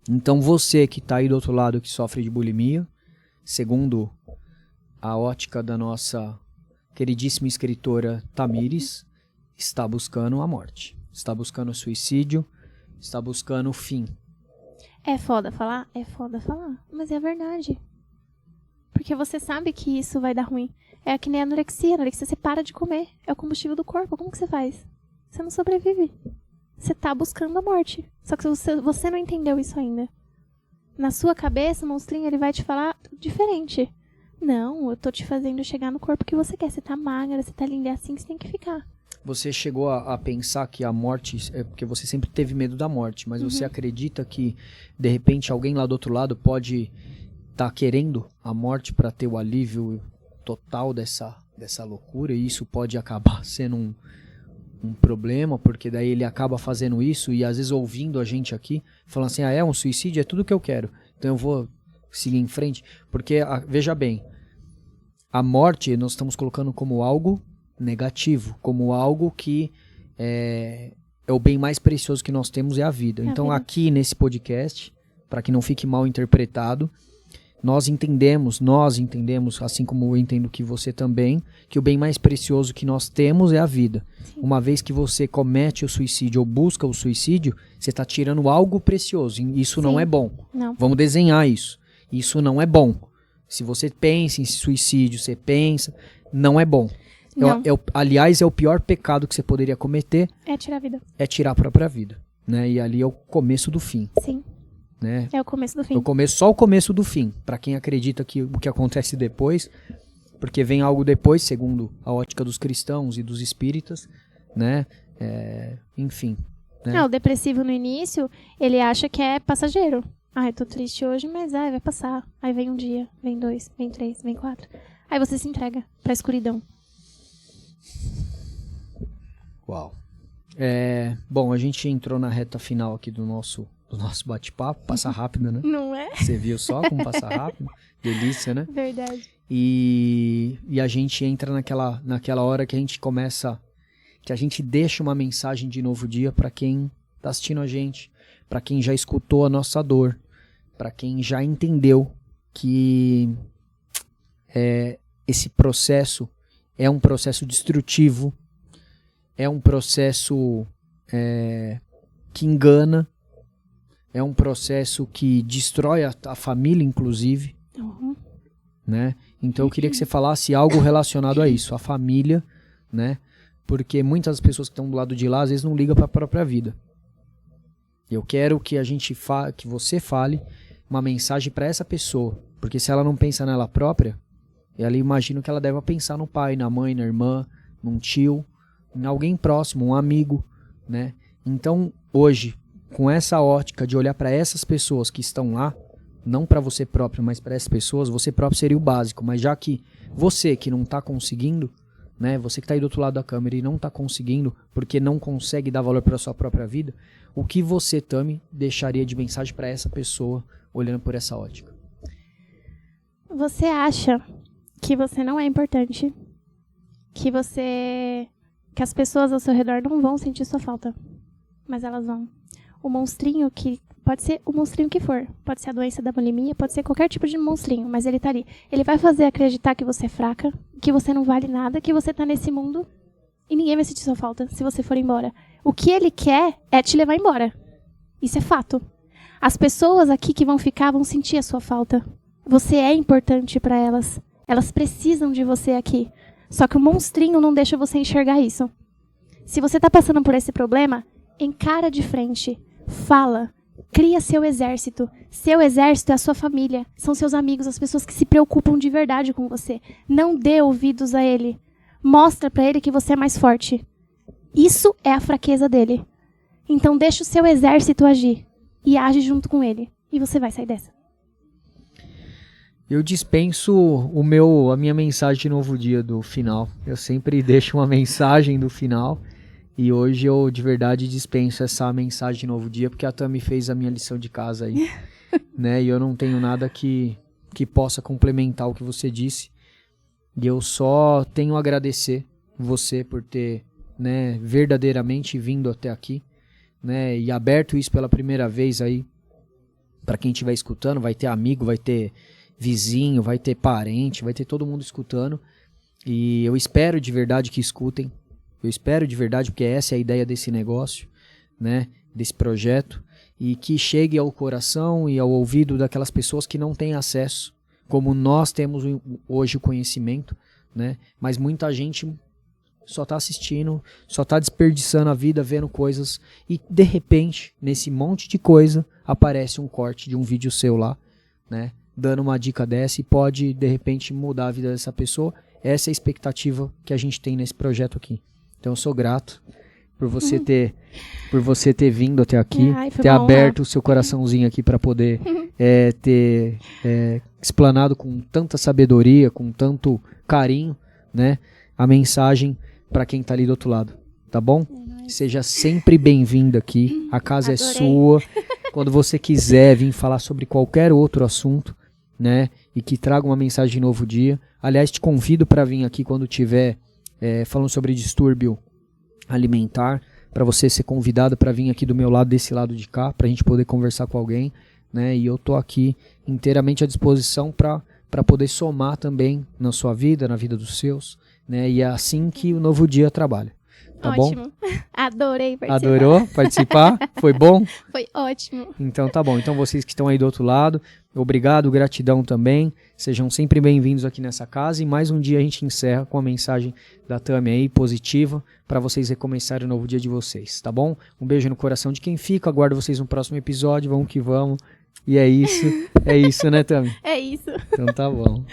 [SPEAKER 1] Então, você que está aí do outro lado que sofre de bulimia, segundo a ótica da nossa queridíssima escritora Tamires, está buscando a morte. Está buscando o suicídio, está buscando o fim.
[SPEAKER 2] É foda falar? É foda falar. Mas é a verdade. Porque você sabe que isso vai dar ruim. É que nem a anorexia. A anorexia você para de comer. É o combustível do corpo. Como que você faz? Você não sobrevive. Você tá buscando a morte. Só que você não entendeu isso ainda. Na sua cabeça, o monstrinho ele vai te falar diferente. Não, eu tô te fazendo chegar no corpo que você quer. Você tá magra, você tá linda. É assim que você tem que ficar. Você
[SPEAKER 1] chegou a pensar que a morte... É porque você sempre teve medo da morte. Mas você acredita que, de repente, alguém lá do outro lado pode estar querendo a morte para ter o alívio total dessa loucura? E isso pode acabar sendo um problema, porque daí ele acaba fazendo isso e às vezes ouvindo a gente aqui, falando assim, é um suicídio, é tudo que eu quero. Então eu vou seguir em frente. Porque, veja bem, a morte nós estamos colocando como algo negativo, como algo que é o bem mais precioso que nós temos é a vida. Então aqui nesse podcast, para que não fique mal interpretado, nós entendemos, assim como eu entendo que você também, que o bem mais precioso que nós temos é a vida. Sim. Uma vez que você comete o suicídio ou busca o suicídio, você está tirando algo precioso. Isso não é bom.
[SPEAKER 2] Não.
[SPEAKER 1] Vamos desenhar isso. Isso não é bom. Se você pensa em suicídio, você pensa, não é bom. Aliás, é o pior pecado que você poderia cometer.
[SPEAKER 2] É tirar a vida.
[SPEAKER 1] É tirar a própria vida. Né? E ali é o começo do fim.
[SPEAKER 2] Sim.
[SPEAKER 1] Né?
[SPEAKER 2] É o começo do fim.
[SPEAKER 1] Só o começo do fim. Para quem acredita que o que acontece depois, porque vem algo depois, segundo a ótica dos cristãos e dos espíritas, né? Enfim. Né?
[SPEAKER 2] O depressivo no início, ele acha que é passageiro. Eu tô triste hoje, mas vai passar. Aí vem um dia, vem 2, vem 3, vem 4. Aí você se entrega pra escuridão.
[SPEAKER 1] Uau. Bom, a gente entrou na reta final aqui do nosso o nosso bate-papo. Passa rápido, né?
[SPEAKER 2] Não é?
[SPEAKER 1] Você viu só como passa rápido? Delícia, né?
[SPEAKER 2] Verdade.
[SPEAKER 1] E a gente entra naquela hora que a gente começa, que a gente deixa uma mensagem de novo dia para quem tá assistindo a gente, para quem já escutou a nossa dor, para quem já entendeu que esse processo é um processo destrutivo, é um processo que engana, é um processo que destrói a família, inclusive,
[SPEAKER 2] Uhum.
[SPEAKER 1] né? Então eu queria que você falasse algo relacionado a isso, a família, né? Porque muitas pessoas que estão do lado de lá às vezes não ligam para a própria vida. Eu quero que que você fale uma mensagem para essa pessoa, porque se ela não pensa nela própria, eu imagino que ela deve pensar no pai, na mãe, na irmã, num tio, em alguém próximo, um amigo, né? Então, hoje, com essa ótica de olhar para essas pessoas que estão lá, não para você próprio, mas para essas pessoas, você próprio seria o básico, mas já que você que não está conseguindo, né, você que está aí do outro lado da câmera e não está conseguindo, porque não consegue dar valor para a sua própria vida, o que você, Tami, deixaria de mensagem para essa pessoa olhando por essa ótica?
[SPEAKER 2] Você acha que você não é importante, que as pessoas ao seu redor não vão sentir sua falta, mas elas vão. O monstrinho que pode ser o monstrinho que for, pode ser a doença da bulimia, pode ser qualquer tipo de monstrinho, mas ele tá ali. Ele vai fazer acreditar que você é fraca, que você não vale nada, que você tá nesse mundo e ninguém vai sentir sua falta se você for embora. O que ele quer é te levar embora. Isso é fato. As pessoas aqui que vão ficar vão sentir a sua falta. Você é importante para elas. Elas precisam de você aqui. Só que o monstrinho não deixa você enxergar isso. Se você tá passando por esse problema, encara de frente. Fala. Cria seu exército. Seu exército é a sua família. São seus amigos, as pessoas que se preocupam de verdade com você. Não dê ouvidos a ele. Mostra pra ele que você é mais forte. Isso é a fraqueza dele. Então deixa o seu exército agir. E age junto com ele. E você vai sair dessa.
[SPEAKER 1] Eu dispenso a minha mensagem de novo dia do final. Eu sempre deixo uma mensagem do final. E hoje eu de verdade dispenso essa mensagem de novo dia, porque a Tami fez a minha lição de casa aí. Né? E eu não tenho nada que possa complementar o que você disse. E eu só tenho a agradecer você por ter, né, verdadeiramente vindo até aqui, né, e aberto isso pela primeira vez aí. Para quem estiver escutando, vai ter amigo, vai ter vizinho, vai ter parente, vai ter todo mundo escutando. E eu espero de verdade que escutem. Eu espero de verdade, porque essa é a ideia desse negócio, né, desse projeto, e que chegue ao coração e ao ouvido daquelas pessoas que não têm acesso, como nós temos hoje o conhecimento, né, mas muita gente só está assistindo, só está desperdiçando a vida vendo coisas, e de repente, nesse monte de coisa, aparece um corte de um vídeo seu lá, né, dando uma dica dessa, e pode de repente mudar a vida dessa pessoa. Essa é a expectativa que a gente tem nesse projeto aqui. Então eu sou grato por você ter vindo até aqui, ter aberto o seu coraçãozinho aqui para poder ter explanado com tanta sabedoria, com tanto carinho, né, a mensagem para quem tá ali do outro lado, tá bom? Seja sempre bem-vindo aqui, a casa é sua. Quando você quiser vir falar sobre qualquer outro assunto, né, e que traga uma mensagem de novo dia. Aliás, te convido para vir aqui quando tiver falando sobre distúrbio alimentar, para você ser convidado para vir aqui do meu lado, desse lado de cá, para a gente poder conversar com alguém, né? E eu tô aqui inteiramente à disposição para poder somar também na sua vida, na vida dos seus, né? E é assim que o Novo Dia trabalha. Tá
[SPEAKER 2] ótimo.
[SPEAKER 1] Bom?
[SPEAKER 2] Adorei participar.
[SPEAKER 1] Adorou participar? Foi bom?
[SPEAKER 2] Foi ótimo.
[SPEAKER 1] Então tá bom. Então vocês que estão aí do outro lado, obrigado, gratidão também. Sejam sempre bem-vindos aqui nessa casa. E mais um dia a gente encerra com a mensagem da Tami aí, positiva, para vocês recomeçarem o novo dia de vocês, tá bom? Um beijo no coração de quem fica. Aguardo vocês no próximo episódio. Vamos que vamos. E é isso. É isso, né, Tami?
[SPEAKER 2] É isso.
[SPEAKER 1] Então tá bom.